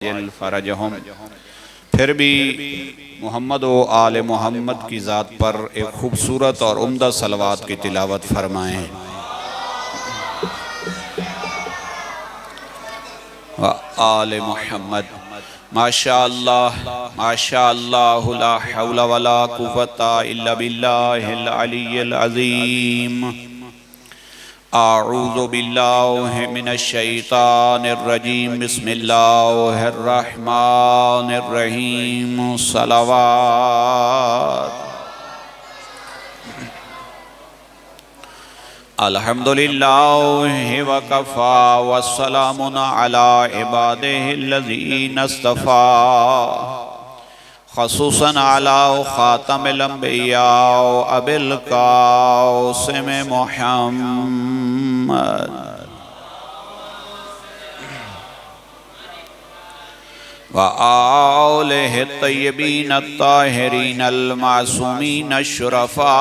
फ़रजहुम। फिर भी मोहम्मद व आले मोहम्मद की ज़ात पर एक खूबसूरत और उम्दा सलवात की तिलावत फरमाएँ। व आले मोहम्मद। माशा अल्लाह माशा अल्लाह ला हौला वला कुव्वता इल्ला बिल्लाहिल अलिय्यिल अज़ीम। आऊज़ु बिल्लाहि मिनश शैतानिर रजीम। बिस्मिल्लाहिर रहमानिर रहीम। सलावत। अल्हम्दुलिल्लाहि व कफ़ा व सलामुन अला इबादिहिल्लज़ीना इस्तफ़ा ख़ुसूसन अला ख़ातमिल अंबिया अबिल क़ासिम मुहम्मद व आलिहि तय्यबीन अत्ताहिरीन अल मासूमीन अश्शुरफ़ा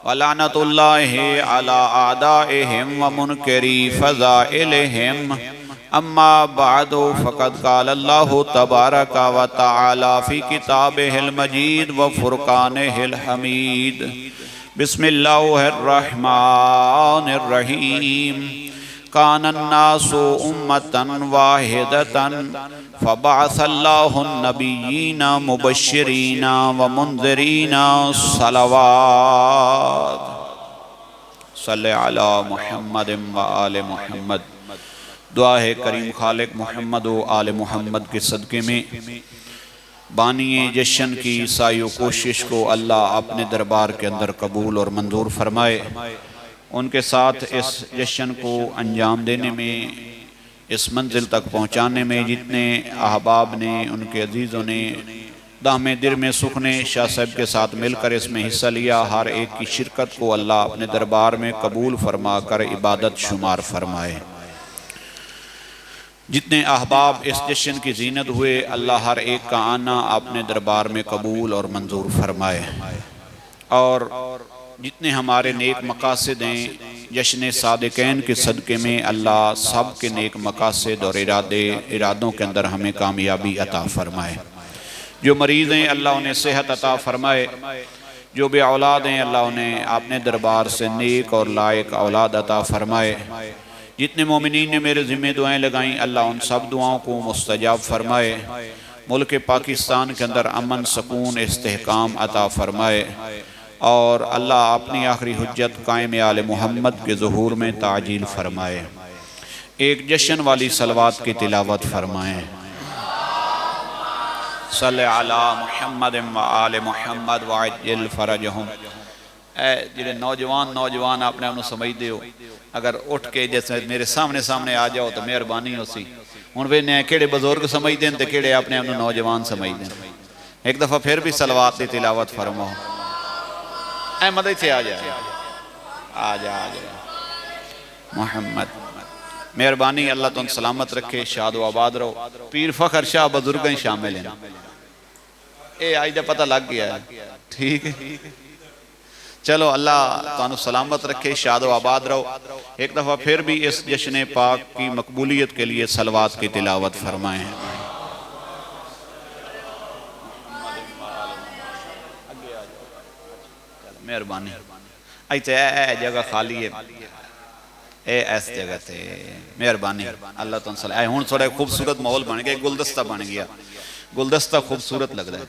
व लानतुल्लाहि अला आदाइहिम व मुनकरी फ़ज़ाइलिहिम। अम्मा बादो फ़क़द क़ाल अल्लाहु तबारक व तआला फ़ी किताबिहिल मजीद व फ़ुरक़ानिहिल हमीद। बिस्मिल्लाहिर रहमानिर रहीम। कानन्नासु उम्मतन वाहिदतन फ़बअसल्लाहु नबिय्यीना मुबश्शिरीना व मुनज़िरीना। सलावत। सल्ले अला मुहम्मद व आले मुहम्मद। दुआ है करीम खालिक मोहम्मद व आले मोहम्मद के सदक़े में बानिए जश्न की सायो कोशिश को अल्लाह अपने दरबार के अंदर कबूल और मंजूर फरमाए। उनके साथ इस जश्न को अंजाम देने में, इस मंजिल तक पहुँचाने में जितने अहबाब ने, उनके अजीज़ों ने दामे दिल में सुख ने शाह साहब के साथ मिलकर इसमें हिस्सा लिया, हर एक की शिरकत को अल्लाह अपने दरबार में कबूल फरमा कर इबादत शुमार फरमाए। जितने अहबाब इस जश्न की जीनत हुए, अल्लाह हर एक का आना अपने दरबार में कबूल और मंजूर फरमाए। और जितने हमारे नेक मकासद हैं जश्न सादिक़ैन के सदक़े में, अल्लाह सब के नेक मकासद और इरादों के अंदर हमें कामयाबी अता फ़रमाए। जो मरीज़ हैं अल्लाह उन्हें सेहत अता फ़रमाए। जो बे औलाद हैं अल्लाह उन्हें अपने दरबार से नेक और लायक औलाद अता फ़रमाए। जितने मोमिनीन ने मेरे ज़िम्मे दुआएं लगाईं, अल्लाह उन सब दुआओं को मुस्तजाब फ़रमाए। मुल्क पाकिस्तान के अंदर अमन, सकून, इस्तेहकाम अता फ़रमाए। और अल्लाह अपनी आखिरी हुज्जत कायम आले मोहम्मद के ज़ुहूर में ताजील फ़रमाए। एक जश्न वाली सलवात की तिलावत फ़रमाएँ। सल्ले अला मुहम्मद व आले मुहम्मद व अज्जिल फ़रजहुम। जिहड़े नौजवान अपने आप समझते हो, अगर उठ के जैसे मेरे सामने आ जाओ तो मेहरबानी हो सी। हुण वे ने केड़े बजुर्ग समझते हैं तो केड़े अपने आप नौजवान समझते हैं। एक दफ़ा फिर भी सलवात की तिलावत फरमाओ। अहमद इत्थे आ जा मोहम्मद। मेहरबानी, अल्लाह तुम सलामत रखे, शाद व आबाद रहो। पीर फ़खर शाह बुजुर्ग ही शामिल हैं। ये आज का पता लग गया है, ठीक है। चलो अल्लाह तुहानू सलामत रखे, शाद व आबाद रहो। एक दफ़ा फिर भी इस जश्न पाक की मकबूलियत के लिए सलवात की तिलावत फरमाएँ। मेहरबानी। इत्थे जगह खाली है, इस जगह से मेहरबानी, अल्लाह तुम सलाम। हुण थोड़ा खूबसूरत माहौल बन गया, गुलदस्ता बन गया, गुलदस्ता खूबसूरत लगता है।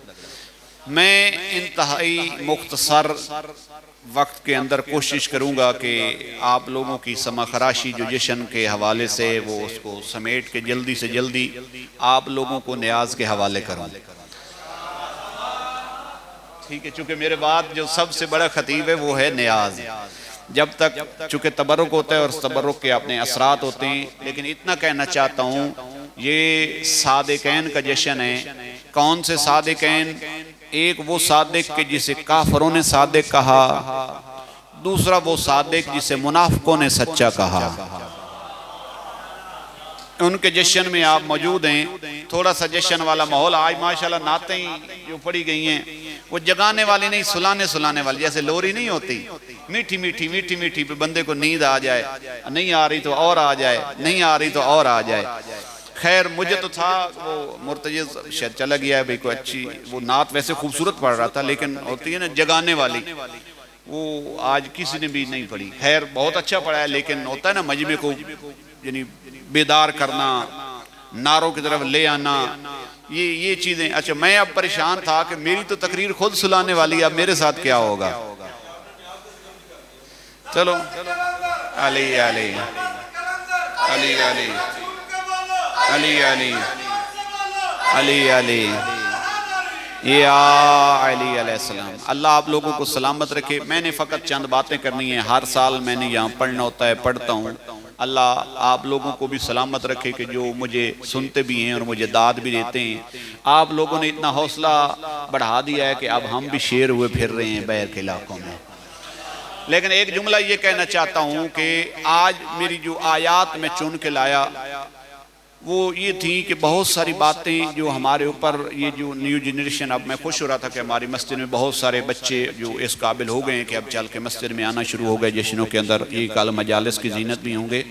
मैं इंतहाई मुख्तसर वक्त के अंदर कोशिश करूँगा कि आप लोगों की समा खराशी जो जश्न के हवाले से वो उसको समेट के जल्दी से जल्दी आप लोगों को न्याज के हवाले करूँ, ठीक है। चूँकि मेरे बाद जो सबसे बड़ा खतीब है वो है न्याज। जब तक चूँकि तबरुक होता है और तबरुक के अपने असरात होते हैं, लेकिन इतना कहना चाहता हूँ ये सादिक़ैन का जश्न है। कौन से सादिक़ैन? एक वो सादिक के जिसे काफरों ने सादिक कहा, दूसरा वो सादिक जिसे मुनाफिकों ने सच्चा कहा। उनके जश्न में आप मौजूद हैं। थोड़ा सा जश्न वाला माहौल आज माशाल्लाह। नातें ही जो पढ़ी गई हैं वो जगाने वाली नहीं, सुलाने वाली। जैसे लोरी नहीं होती, मीठी मीठी मीठी मीठी, बंदे को नींद आ जाए, नहीं आ रही तो और आ जाए, नहीं आ रही तो और आ जाए। खैर मुझे तो था वो मुर्तजिज़ शायद चला गया है भाई, कोई अच्छी वो नात वैसे खूबसूरत पढ़ रहा था, लेकिन होती है ना जगाने वाली, वो आज किसी ने भी नहीं पढ़ी। खैर बहुत अच्छा पढ़ा है, लेकिन होता है ना मजमे को यानी बेदार करना, नारों की तरफ ले आना, ये चीजें। अच्छा मैं अब परेशान था कि मेरी तो तकरीर खुद सुनाने वाली है, अब मेरे साथ क्या होगा। चलो अली अली अली अली अली अली अली अली या अली अलैहिस्सलाम। अल्लाह आप लोगों को सलामत रखे। मैंने फ़कत चंद बातें करनी है, हर साल मैंने यहाँ पढ़ना होता है, पढ़ता हूँ। अल्लाह आप लोगों को भी सलामत रखे कि जो मुझे सुनते भी हैं और मुझे दाद भी देते हैं। आप लोगों ने इतना हौसला बढ़ा दिया है कि अब हम भी शेर हुए फिर रहे हैं बैर के इलाकों में। लेकिन एक जुमला ये कहना चाहता हूँ कि आज मेरी जो आयात में चुन के लाया वो ये थी कि बहुत सारी बातें जो हमारे ऊपर, ये जो न्यू जनरेशन, अब मैं खुश हो रहा था कि हमारी मस्जिद में बहुत सारे बच्चे जो इस काबिल हो गए हैं कि अब चल के मस्जिद में आना शुरू हो गए, जश्नों के अंदर ये कल मजालिस की जीनत भी होंगे।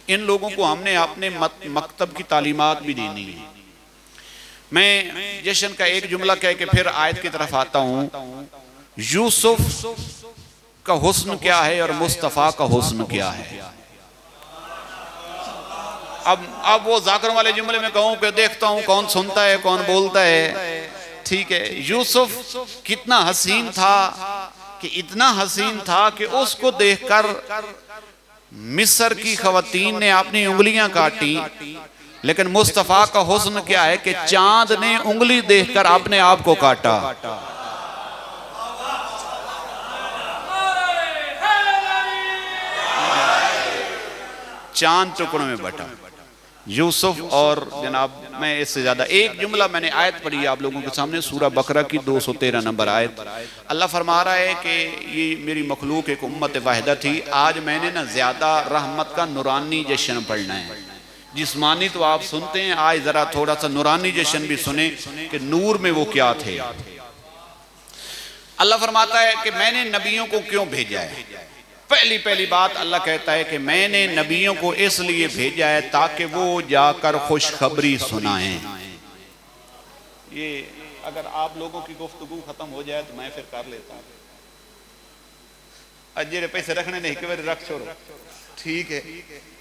इन लोगों को हमने अपने मकतब की तालीमात भी देनी है। मैं जश्न का एक जुमला कह के फिर आयत की तरफ आता हूँ। यूसुफ का हुस्न क्या है और मुस्तफ़ा का हुस्न क्या है। अब वो जाकर वाले जुमले में कहूं कि देखता हूं कौन सुनता है कौन बोलता है। ठीक है, यूसुफ कितना हसीन था कि इतना हसीन था कि उसको देखकर मिस्र की खवातीन ने अपनी उंगलियां काटी। लेकिन मुस्तफ़ा का हुस्न क्या है कि चांद ने उंगली देखकर अपने आप को काटा। चांद टुकड़ों में बटा यूसुफ। और जनाब मैं इससे ज्यादा एक जुमला मैंने आयत पढ़ी आप लोगों के सामने, सूरह बकरा की 213 नंबर आयत। अल्लाह फरमा रहा है कि ये मेरी मखलूक एक उम्मत वाहिदा थी। आज मैंने ना ज्यादा रहमत का नूरानी जश्न पढ़ना है। जिस्मानी तो आप सुनते हैं, आज जरा थोड़ा सा नूरानी जश्न भी सुने कि नूर में वो क्या थे। अल्लाह फरमाता है कि मैंने नबियों को क्यों भेजा है। पहली बात अल्लाह कहता है कि मैंने नबियों को इसलिए भेजा है ताकि वो जाकर खुशखबरी सुनाएं। ये अगर आप लोगों की गुफ्तगू खत्म हो जाए तो मैं फिर कर लेता हूँ। अजरे पैसे रखने नहीं कि रख छोड़ो, ठीक है,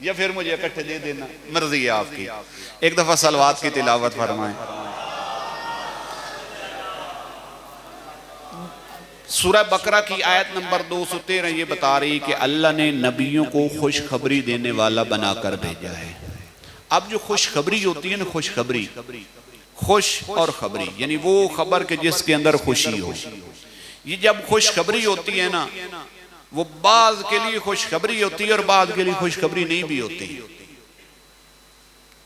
या फिर मुझे इकट्ठे दे देना, मर्जी है आपकी। एक दफा सलवात की तिलावत फरमाएं। सूरह बकरा की आयत नंबर 213 ये बता रही कि अल्लाह ने नबियों को खुशखबरी देने वाला बनाकर भेजा है। अब जो खुशखबरी होती है ना, खुशखबरी, खुश और खबरी, यानी वो खबर के जिसके अंदर खुशी हो। ये जब खुशखबरी होती है ना, वो बाज के लिए खुशखबरी होती है और बाज के लिए खुशखबरी नहीं भी होती।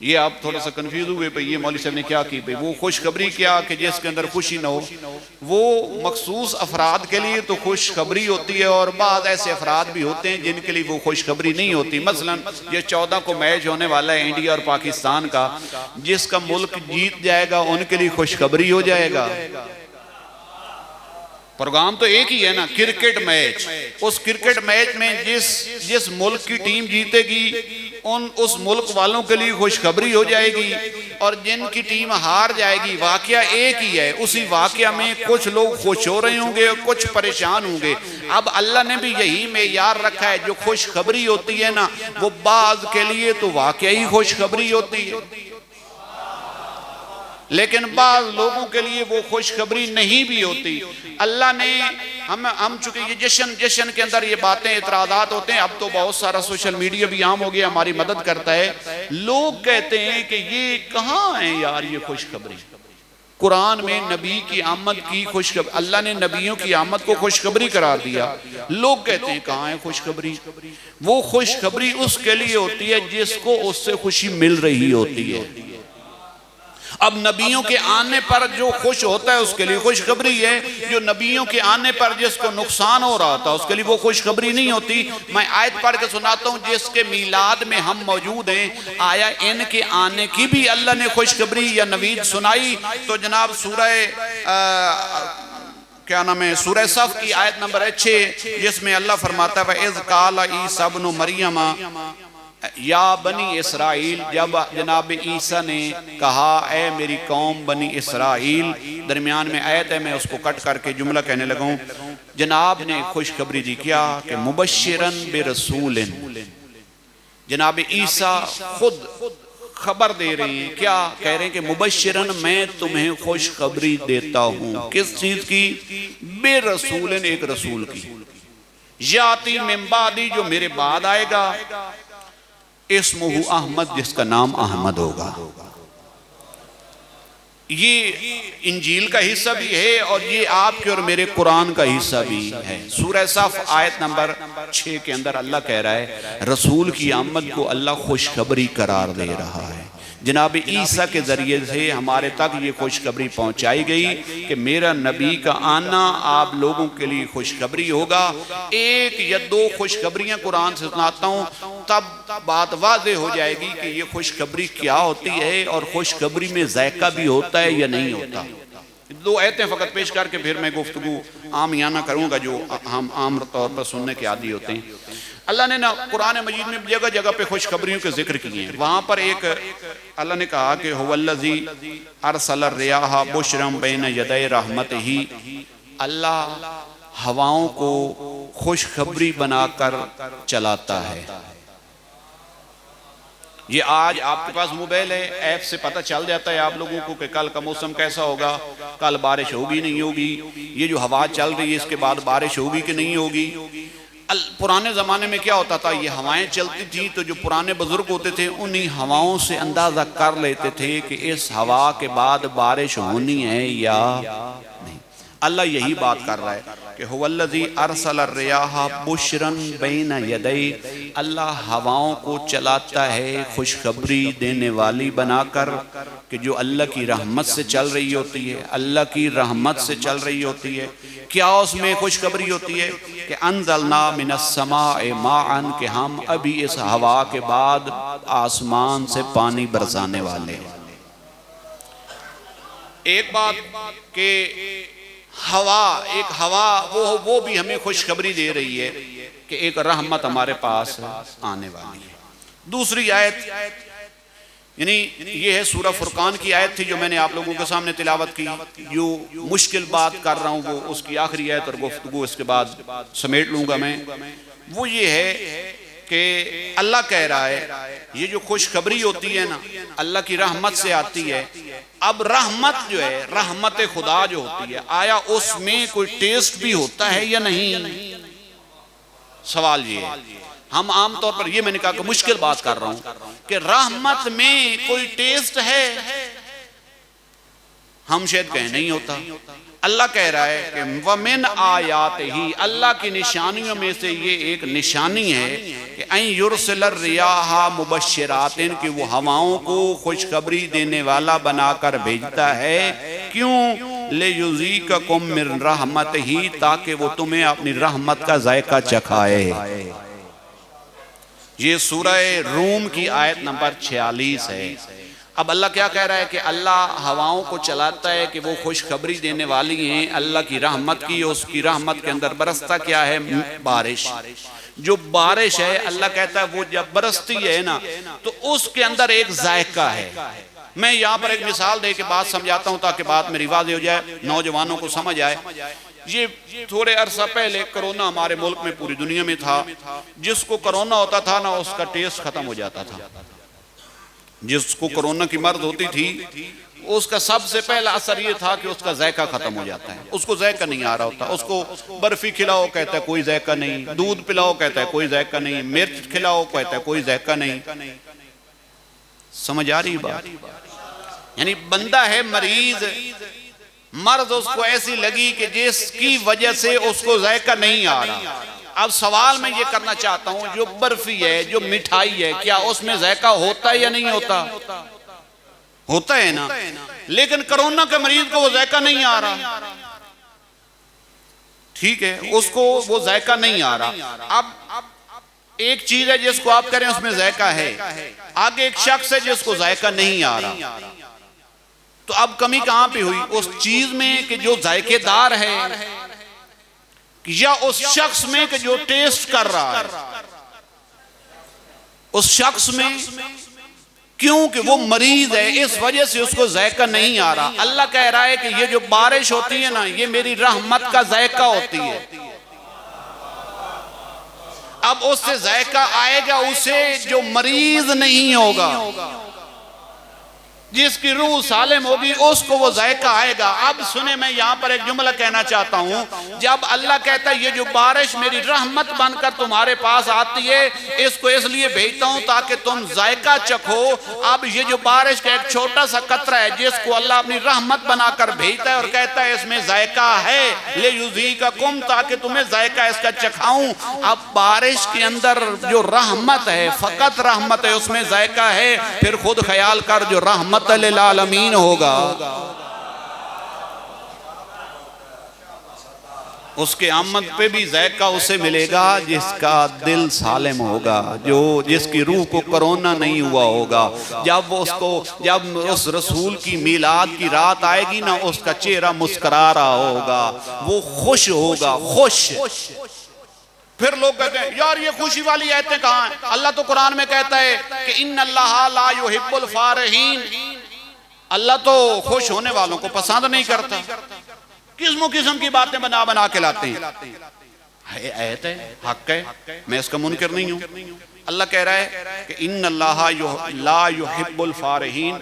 ये आप थोड़ा सा कंफ्यूज हुए भाई ये मौलवी साहब ने क्या की भाई। वो खुशखबरी क्या कि जिसके अंदर खुशी ना हो, वो मखसूस अफराद के लिए तो खुशखबरी होती है और बाद ऐसे अफराद भी होते हैं जिनके लिए वो खुशखबरी नहीं होती। मसलन ये 14 को मैच होने वाला है इंडिया और पाकिस्तान का, जिसका मुल्क जीत जाएगा उनके लिए खुशखबरी हो जाएगा। प्रोग्राम तो एक ही है ना, क्रिकेट मैच। उस क्रिकेट मैच में जिस मुल्क की टीम जीतेगी उस मुल्क वालों के लिए खुशखबरी हो जाएगी, और जिनकी टीम हार जाएगी वाकया एक ही है। उसी वाकया में कुछ लोग खुश हो रहे होंगे और कुछ परेशान होंगे। अब अल्लाह ने भी यही मेयार रखा है, जो खुशखबरी होती है ना वो बाज के लिए तो वाकया ही खुशखबरी होती है, लेकिन बाज लोगों के लिए वो खुशखबरी नहीं भी होती। अल्लाह ने हम चूंकि ये जश्न के अंदर ये बातें इतराज़ात होते हैं। अब तो बहुत सारा सोशल मीडिया भी आम हो गया, हमारी मदद करता है। लोग कहते हैं कि ये कहाँ है यार ये खुशखबरी। कुरान में नबी की आमद की खुशखबरी, अल्लाह ने नबियों की आमद को खुशखबरी करार दिया। लोग कहते हैं कहाँ है खुशखबरी। वो खुशखबरी उसके लिए होती है जिसको उससे खुशी मिल रही होती है। अब नबियों के आने पर जो खुश होता है उसके लिए खुशखबरी है, जो नबियों के आने पर जिसको नुकसान हो रहा था उसके लिए वो खुशखबरी नहीं होती। मैं आयत पढ़ के सुनाता हूँ जिसके मीलाद में हम मौजूद हैं। आया इनके आने की भी अल्लाह ने खुशखबरी या नवीद सुनाई। तो जनाब सूरह क्या नाम है, सूरह सफ की आयत नंबर 6 जिसमें अल्लाह फरमाता है इज़ क़ाला ईसा इब्नु मरियम या बनी इसराइल, जब जनाब ईसा ने कहा ए मेरी कौम बनी इसराइल, दरमियान में आयत है, मैं उसको कट करके जुमला कहने लगा। जनाब ने खुशखबरी दी क्या कि मुबश्शिरन बिरसूलिन, जनाब ईसा खुद खबर दे रहे हैं, क्या कह रहे हैं कि मुबश्शिरन मैं तुम्हें खुशखबरी देता हूँ, किस चीज की? बिरसूलिन, एक रसूल की, याती मिन बादी, जो मेरे बाद आएगा, इस्मुहु अहमद, जिसका नाम अहमद होगा। ये इंजील का हिस्सा भी है और ये आपके और मेरे कुरान का हिस्सा भी है। सूरह सफ आयत नंबर 6 के अंदर अल्लाह कह रहा है रसूल की आमद को अल्लाह खुशखबरी करार दे रहा है। जनाब ईसा के ज़रिए से हमारे तक ये खुशखबरी पहुंचाई गई कि मेरा नबी का आना आप लोगों के लिए खुशखबरी होगा। एक या दो खुशखबरियाँ कुरान से सुनाता हूँ, तब बात वाज़ेह हो जाएगी कि ये खुशखबरी क्या होती है और खुशखबरी में जायका भी होता है या नहीं होता। दो आयतें फ़कत पेश करके फिर मैं गुफ्तगू आमियाना करूँगा जो हम आम तौर पर सुनने के आदी होते हैं। अल्लाह ने ना कुरान मजीद में जगह जगह पे खुशखबरियों के जिक्र किए हैं। वहाँ पर एक अल्लाह ने कहा कि हुवल्लज़ी अरसल रियाहा बुशरम बैन यदै रहमतिही, अल्लाह हवाओं को खुशखबरी बनाकर चलाता है। ये आज आपके पास मोबाइल है, ऐप से पता चल जाता है आप लोगों को कि कल का मौसम कैसा होगा, कल बारिश होगी नहीं होगी, ये जो हवा चल रही है इसके बाद बारिश होगी कि नहीं होगी। पुराने ज़माने में क्या होता था, ये हवाएं चलती थी तो जो पुराने बुजुर्ग होते थे उन्हीं हवाओं से अंदाज़ा कर लेते थे कि इस हवा के बाद बारिश होनी है या नहीं। अल्लाह यही बात कर रहा है कि हुवल्लज़ी अरसल रियाहा बुशरन बैन यदै, अल्लाह हवाओं को चलाता है खुशखबरी देने वाली बनाकर, कि जो अल्लाह की रहमत से चल रही होती है, अल्लाह की रहमत से चल रही होती है। क्या उसमें खुशखबरी होती है कि अंज़लना मिनस समाए माअन, कि हम अभी इस हवा के बाद आसमान से पानी बरसाने वाले हैं। एक बात के हवा, एक हवा वो भी हमें खुशखबरी दे रही है कि एक रहमत हमारे पास आने वाली है। दूसरी आयत यानी ये है सूरह फुरकान की आयत थी जो मैंने आप लोगों के सामने तिलावत की। जो मुश्किल बात कर रहा हूँ वो उसकी आखिरी आयत और गुफ्तगू इसके बाद समेट लूँगा मैं। वो ये है कि अल्लाह कह रहा है ये जो खुशखबरी होती है ना अल्लाह की रहमत से आती है। अब रहमत जो है, रहमत खुदा जो होती है, आया उसमें कोई टेस्ट भी होता है या नहीं? सवाल ये है। हम आम तौर पर, ये मैंने कहा कि मुश्किल बात कर रहा हूं कि रहमत में कोई टेस्ट है, हम शायद कहें नहीं होता। अल्लाह कह रहा है कि वमिन आयात ही, अल्लाह की निशानियों में से ये एक निशानी है कि ऐ युरसिलर रियाहा मुबश्शिरातिन, कि वो हवाओं को खुशखबरी देने वाला बनाकर भेजता है। क्यों? ले युज़ीककुम मिन रहमत ही, ताकि वो तुम्हें अपनी रहमत का जायका चखाए। ये सूरह रूम की आयत नंबर 46 है। अब अल्लाह क्या कह रहा है कि अल्लाह हवाओं को चलाता है कि वो खुशखबरी देने वाली हैं अल्लाह की रहमत की। उसकी रहमत के अंदर बरसता क्या है? बारिश। जो बारिश है अल्लाह कहता है वो जब बरसती है ना तो उसके अंदर एक जायका है। मैं यहाँ पर एक मिसाल दे के बात समझाता हूँ ताकि बात मेरी वाज़ेह हो जाए, नौजवानों को समझ आए। ये थोड़े अरसा पहले कोरोना हमारे मुल्क में, पूरी दुनिया में था। जिसको कोरोना होता था ना उसका टेस्ट खत्म हो जाता था। जिसको कोरोना की मर्द होती थी उसका सबसे पहला असर ये था कि उसका जायका खत्म हो जाता है। उसको जायका नहीं आ रहा होता। उसको बर्फी खिलाओ कहता है कोई जायका नहीं, दूध पिलाओ कहता है कोई जायका नहीं, मिर्च खिलाओ कहता है कोई जायका नहीं। समझ आ रही बात? यानी बंदा है मरीज, मर्ज उसको ऐसी लगी कि जिसकी वजह से उसको जायका नहीं आ रहा। अब सवाल मैं ये करना चाहता हूं, जो बर्फी है, जो मिठाई है, क्या उसमें जायका होता है या नहीं होता? होता है ना। लेकिन कोरोना के मरीज को वो जायका नहीं आ रहा। ठीक है, उसको वो जायका नहीं आ रहा। अब एक चीज है जिसको आप करें उसमें जायका है, आगे एक शख्स है जिसको जायका नहीं आ रहा। तो अब कमी कहां पे हुई? उस चीज में कि जो जायकेदार है या उस शख्स में कि जो टेस्ट कर रहा है? उस शख्स में, क्योंकि वो मरीज है, इस वजह से उसको जायका नहीं आ रहा। अल्लाह कह रहा है कि ये जो बारिश होती है ना, ये मेरी रहमत का जायका होती है। अब उससे जायका आएगा उसे जो मरीज नहीं होगा, जिसकी रूह सालिम होगी उसको वो जायका आएगा। अब सुने, मैं यहाँ पर एक जुमला कहना चाहता हूँ। जब अल्लाह कहता है ये जो बारिश मेरी रहमत बनकर तुम्हारे पास आती है, इसको इसलिए भेजता हूँ ताकि तुम जायका चखो। अब ये जो बारिश का एक छोटा सा कतरा है जिसको अल्लाह अपनी रहमत बनाकर भेजता है और कहता है इसमें जायका है, ले युज़ीकुम, ताकि तुम्हें जायका इसका चखाऊं। अब बारिश के अंदर जो रहमत है, फकत रहमत है, उसमें जायका है। फिर खुद ख्याल कर, जो रहमत आलमीन होगा उसके आमद पे भी जायका उसे मिलेगा जिसका दिल सालिम होगा, जो जिसकी रूह को कोरोना नहीं हुआ होगा। जब उस रसूल की मिलाद की रात आएगी ना, उसका चेहरा मुस्कुरा रहा होगा, वो खुश होगा, खुश। फिर लोग कहते हैं यार ये खुशी वाली आयतें कहाँ हैं? अल्लाह तो कुरान में कहता है कि इन्नल्लाह ला युहिब्बुल फारिहीन, अल्लाह तो खुश होने वालों को पसंद नहीं करता। किस्म किस्म की बातें बना बना के लाते हैं। आयत है, हक है, मैं इसका मुनकर नहीं हूँ। अल्लाह कह रहा है कि इन्नल्लाह ला युहिब्बुल फारिहीन,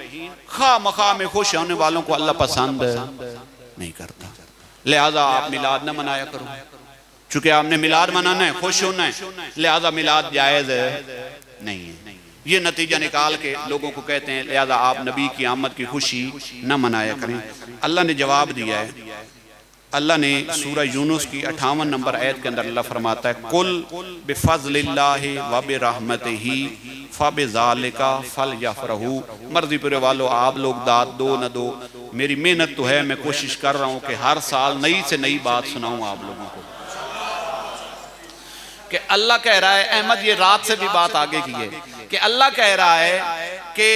खा मखा में खुश होने वालों को अल्लाह पसंद नहीं करता। लिहाजा आप मिलाद न मनाया करो। चूंकि आपने मिलाद मनाना है, खुश होना है, लिहाजा मिलाद जायज़ नहीं है। ये नतीजा निकाल के लोगों को कहते हैं लिहाजा आप नबी की आमद की खुशी न मनाया करें। अल्लाह ने जवाब दिया है। अल्लाह ने सूरह यूनुस की 58 नंबर आयत के अंदर अल्लाह फरमाता है, कुल बिफज़लिल्लाहि व बिरहमतिही फबिज़ालिका फलयफ़रहू। मर्जी पूरे वालों, आप लोग दाद दो न दो, मेरी मेहनत तो है, मैं कोशिश कर रहा हूँ कि हर साल नई से नई बात सुनाऊँ आप लोगों को। कि अल्लाह कह रहा है, अहमद ये रात से भी बात आगे की है कि अल्लाह कह रहा है कि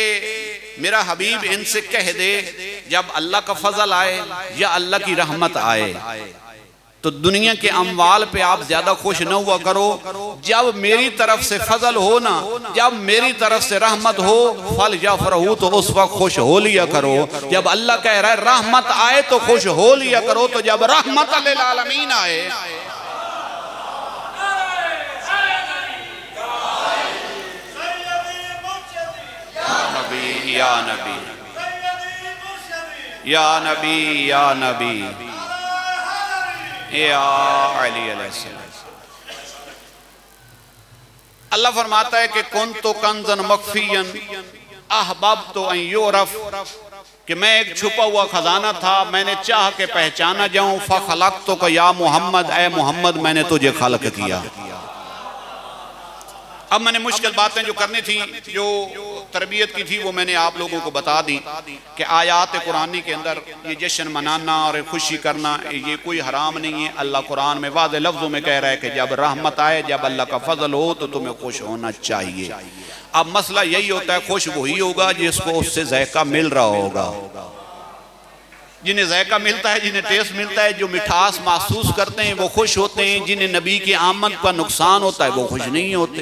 मेरा हबीब इनसे कह दे, जब अल्लाह का फजल आए या अल्लाह की रहमत आए तो दुनिया के अमवाल पे आप ज्यादा खुश न हुआ करो। जब मेरी तरफ से फजल हो ना, जब मेरी तरफ से रहमत हो, फल यफ़रहू, तो उस वक्त खुश हो लिया करो। जब अल्लाह कह रहा है रहमत आए तो खुश हो लिया करो, तो जब रहमत लिल आलमीन आए, या नबी या नबी या नबी या अली अलैहिस्सलाम। अल्लाह फरमाता है कि कुन तो कंजन मख्फियन अहबब तो यूरफ, कि मैं एक छुपा हुआ खजाना था, मैंने चाह के पहचाना जाऊं। फखलक तो या मोहम्मद, ए मोहम्मद मैंने तुझे खलक किया। अब मैंने मुश्किल बातें जो करनी थी, जो तरबियत की थी, वो मैंने आप लोगों को बता दी कि आयात कुरानी के अंदर ये जश्न मनाना और खुशी करना ये कोई हराम नहीं है। अल्लाह कुरान में वाज़े लफ्ज़ों में कह रहा है कि जब रहमत आए, जब अल्लाह का फजल हो तो तुम्हें खुश होना चाहिए। अब मसला यही होता है, खुश वही होगा जिसको उससे ज़ायका मिल रहा होगा। जिन्हें ज़ायका मिलता है, जिन्हें टेस्ट मिलता है, जो मिठास महसूस करते हैं वो खुश होते हैं। जिन्हें नबी की आमद का नुकसान होता है वो खुश नहीं होते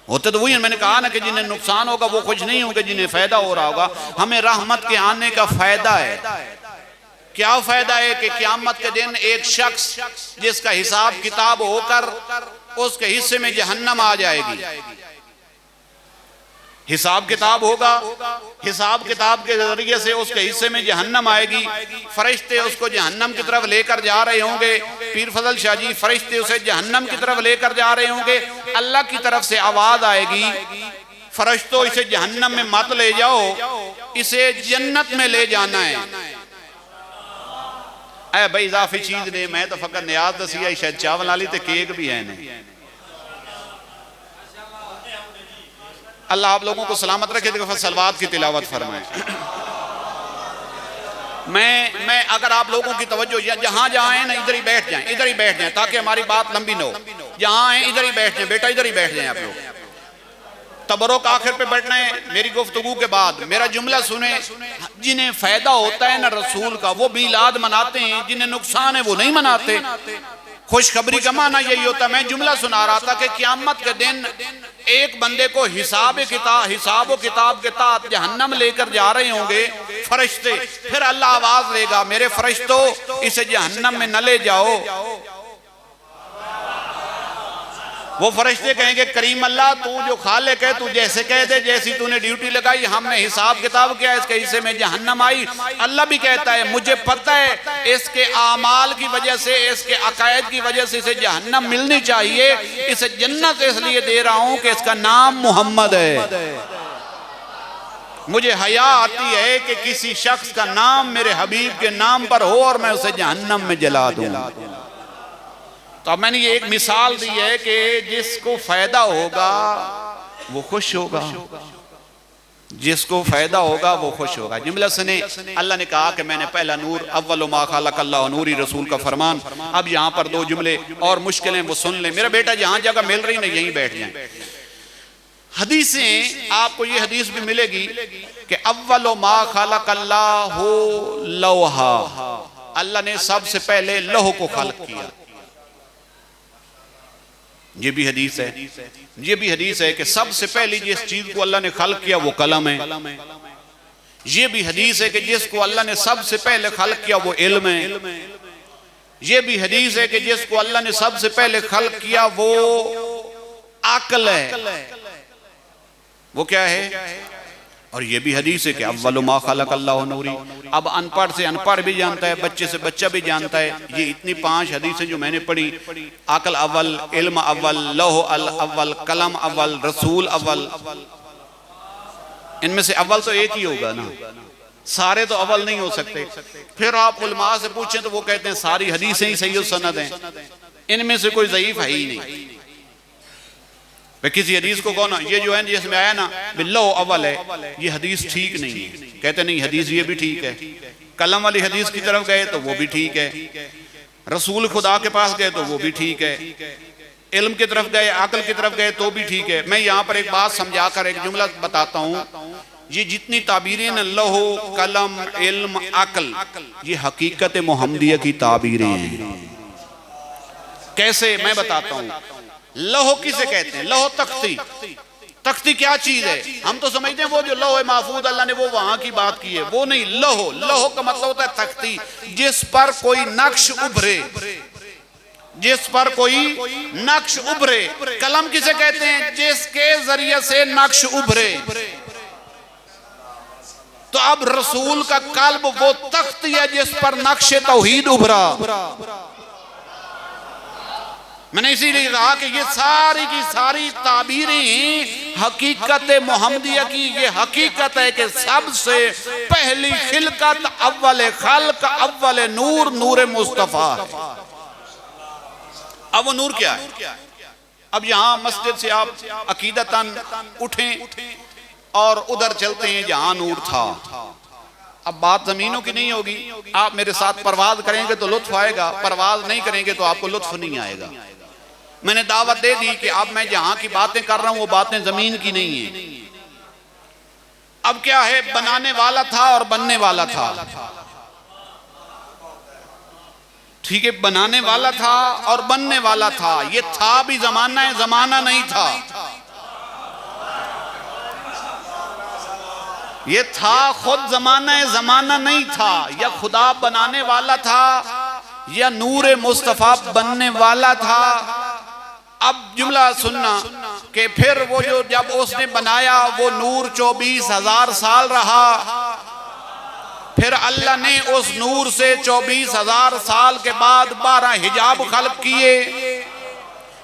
तो वही मैंने कहा ना कि जिन्हें नुकसान होगा वो खुश नहीं होंगे, जिन्हें फायदा हो रहा होगा। हमें रहमत के आने का फायदा है। क्या फायदा है कि क़यामत के दिन एक शख्स जिसका हिसाब किताब होकर उसके हिस्से में जहन्नम आ जाएगी, हिसाब किताब होगा, हिसाब किताब के जरिए से उसके हिस्से में जहन्नम आएगी। फरिश्ते उसको जहन्नम की तरफ लेकर जा रहे होंगे। पीर फजल शाह जी, फरिश्ते उसे जहन्नम की तरफ लेकर जा रहे होंगे। अल्लाह की तरफ से आवाज आएगी, फरिश्तों इसे जहन्नम में मत ले जाओ, इसे जन्नत में ले जाना है। ऐ भाई इजाफी चीज ने, मैं तो फकत नियाज दसी शायद चावल वाली ते केक भी है नहीं। अल्लाह आप लोगों को सलामत रखे, सलवात की तिलावत फरमाए। मैं अगर आप लोगों की तवज्जो जहां जहां है ना, इधर ही बैठ जाएं, इधर ही बैठ जाएं ताकि हमारी बात लंबी न हो। जहां है इधर ही बैठ जाएं, बेटा इधर ही बैठ जाएं आप लोग। तबरुक आखिर पे बैठना है। मेरी गुफ्तगू के बाद मेरा जुमला सुने। जिन्हें फायदा होता है ना रसूल का वो मिलाद मनाते हैं, जिन्हें नुकसान है वो नहीं मनाते। खुशखबरी का माना यही होता है। मैं जुमला सुना रहा था कि क़यामत के दिन एक बंदे को हिसाब किताब के तहत जहन्नम लेकर जा रहे होंगे फरिश्ते, फिर अल्लाह आवाज देगा, मेरे फरिश्तों इसे जहन्नम में न ले जाओ। वो फरिश्ते कहेंगे करीम अल्लाह तू जो खालिक है, तू जैसे कह दे, जैसी तूने ड्यूटी लगाई हमने हिसाब किताब किया, इसके हिस्से में जहन्नम आई। अल्लाह भी कहता है मुझे पता है इसके आमाल की वजह से, इसके अकायद की वजह से इसे जहन्नम मिलनी चाहिए, इसे जन्नत इसलिए दे रहा हूं कि इसका नाम मोहम्मद है। मुझे हया आती है कि किसी शख्स का नाम मेरे हबीब के नाम पर हो और मैं उसे जहन्नम में जला दूं। तो अब मैंने ये एक मिसाल दी है कि जिसको फायदा होगा वो खुश होगा, जिसको फायदा होगा वो खुश होगा। जुमला सुने, अल्लाह ने कहा कि मैंने पहला नूर अव्वल मा खलक अल्लाह नूरी रसूल का फरमान। अब यहाँ पर दो जुमले और मुश्किलें वो सुन ले। मेरा बेटा जहाँ जगह मिल रही ना यहीं बैठ जाए। हदीसें आपको ये हदीस भी मिलेगी कि अव्वल मा खलक अल्लाह लौहा, अल्लाह ने सबसे पहले लौह को खल्क किया। ये भी हदीस है, ये भी हदीस है कि सबसे पहली जिस चीज को अल्लाह ने खल्क किया वो कलम है। ये भी हदीस है कि जिसको अल्लाह ने सबसे पहले खल्क किया वो इल्म है। ये भी हदीस है कि जिसको अल्लाह ने सबसे पहले खल्क किया वो अक्ल है। वो क्या है? और ये भी हदीस है कि अव्वल मा खलक अल्लाह नूरी। अब अनपढ़ से अनपढ़ भी जानता है, बच्चे से बच्चा भी जानता है। ये इतनी 5 हदीसें जो मैंने पढ़ी, अक्ल अव्वल, इल्म अव्वल, लौह अव्वल, कलम अव्वल, रसूल अव्वल, इनमें से अव्वल तो एक ही होगा ना, सारे तो अव्वल नहीं हो सकते। फिर आप उलमा से पूछें तो वो कहते हैं सारी हदीसें ही सही सनद हैं, इनमें से कोई ज़ईफ है ही नहीं। वे किसी हदीस को कौन, ये जो है जिसमें आया ना बिल्लो अव्वल है, ये हदीस ठीक नहीं है। कहते नहीं हदीस ये भी ठीक है। कलम वाली हदीस की तरफ गए तो वो भी ठीक है, रसूल खुदा के पास गए तो वो भी ठीक है, इल्म की तरफ गए, अक्ल की तरफ गए तो भी ठीक है। मैं यहाँ पर एक बात समझा कर एक जुमला बताता हूँ। ये जितनी ताबीरें न लौह, कलम, इल्म, अक्ल, ये हकीकत मोहम्मदिया की ताबीरें हैं। कैसे मैं बताता हूँ। लौह किसे कहते हैं? लौह तख्ती। तख्ती क्या चीज है? हम तो समझते हैं वो जो लौह महफूज अल्लाह ने वो वहां की बात की है, वो नहीं। लौह, लौह का मतलब होता है तख्ती, जिस पर कोई नक्श उभरे, जिस पर कोई नक्श उभरे। कलम किसे कहते हैं? जिसके जरिए से नक्श उभरे। तो अब रसूल का कल्ब वो तख्ती है जिस पर नक्श तौहीद उभरा। मैंने इसीलिए कहा कि ये सारी की सारी ताबीरें हकीकत मोहम्मदिया की ये हकीकत है कि सबसे पहली खिलकत अव्वल खल्क अव्वल नूर, नूर मुस्तफा है। अब वो नूर क्या है? अब यहाँ मस्जिद से आप अकीदतन उठें और उधर चलते हैं जहाँ नूर था। अब बात जमीनों की नहीं होगी। आप मेरे साथ परवाज करेंगे तो लुत्फ आएगा, परवाज नहीं करेंगे तो आपको लुत्फ नहीं आएगा। मैंने दावत दे दी कि अब मैं जहां की बातें कर रहा हूं वो बातें जमीन की नहीं है। अब क्या है? बनाने वाला था और बनने वाला था। ठीक है, बनाने वाला था और बनने वाला था। ये था भी जमाना है, जमाना नहीं था। ये था खुद जमाना है, जमाना नहीं था। या खुदा बनाने वाला था या नूर मुस्तफा बनने वाला था। अब जुमला सुनना कि फिर वो जो जब उसने बनाया वो नूर 24,000 साल रहा। फिर अल्लाह ने उस नूर से 24,000 साल के बाद 12 हिजाब खल्क किए।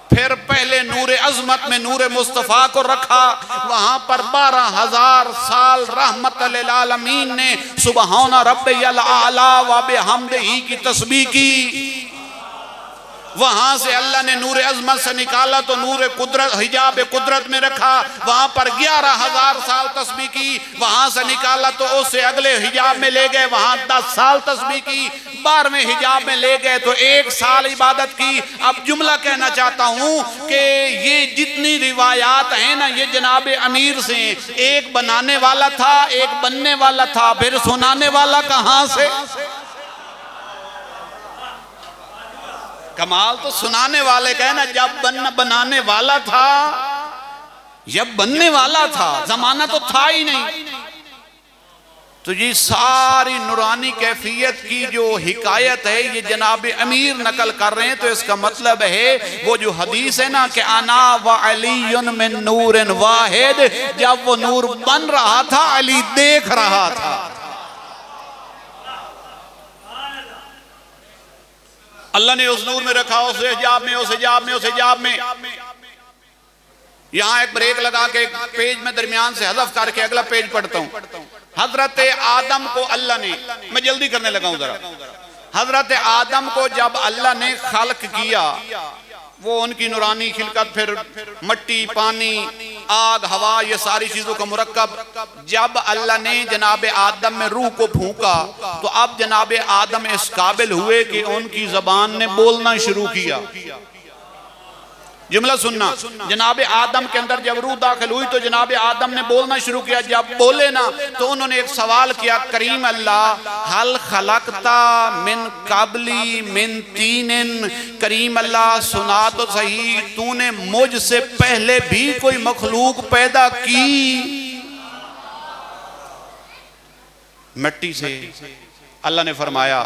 फिर पहले नूर अजमत में नूर मुस्तफ़ा को रखा, वहां पर 12,000 साल रहमत लिल आलमीन ने सुबहाना रब्बियल आला व बिहम्दिही की तस्बीह की। वहां से अल्लाह ने नूर अजमत से निकाला तो नूर कुदरत हिजाब कुदरत में रखा, वहां पर 11,000 साल तस्बीह की। वहां से निकाला तो उससे अगले हिजाब में ले गए, वहां 10 साल तस्बीह की। 12वें हिजाब में ले गए तो 1 साल इबादत की। अब जुमला कहना चाहता हूं कि ये जितनी रिवायात हैं ना, ये जनाब अमीर से, एक बनाने वाला था, एक बनने वाला था, फिर सुनाने वाला कहां से? कमाल तो सुनाने वाले का है ना। जब बनाने वाला था जब बनने वाला था, जमाना तो था ही नहीं। तो ये सारी नूरानी कैफियत की जो हिकायत है ये जनाब अमीर नकल कर रहे हैं। तो इसका मतलब है वो जो हदीस है ना कि अना व अलीयुन मिन नूरिन वाहिद, जब वो नूर बन रहा था अली देख रहा था। अल्लाह ने उस नूर में रखा, उस हिजाब में, उस हिजाब में, उस हिजाब में। यहां एक ब्रेक लगा के पेज में दरमियान से हज़फ करके अगला पेज पढ़ता हूं। हजरत आदम को अल्लाह ने, मैं जल्दी करने लगा हूं जरा, हजरत आदम को जब अल्लाह ने खल्क किया, वो उनकी नूरानी खिलकत, फिर मट्टी, पानी, आग, हवा, ये सारी चीजों का मुरक्कब, जब अल्लाह ने जनाब आदम में रूह को फूंका तो अब जनाब आदम इस काबिल हुए कि उनकी जबान ने बोलना शुरू किया। जुमला सुनना, जनाब आदम के अंदर जब रूह दाखिल हुई तो जनाब आदम ने बोलना शुरू किया। जब बोले ना तो उन्होंने एक सवाल किया, करीम अल्लाह हल खलकता मिन काबली मिन तीनिन, करीम अल्लाह सुना तो सही, तूने मुझसे पहले भी कोई मखलूक पैदा की मिट्टी से? अल्लाह ने फरमाया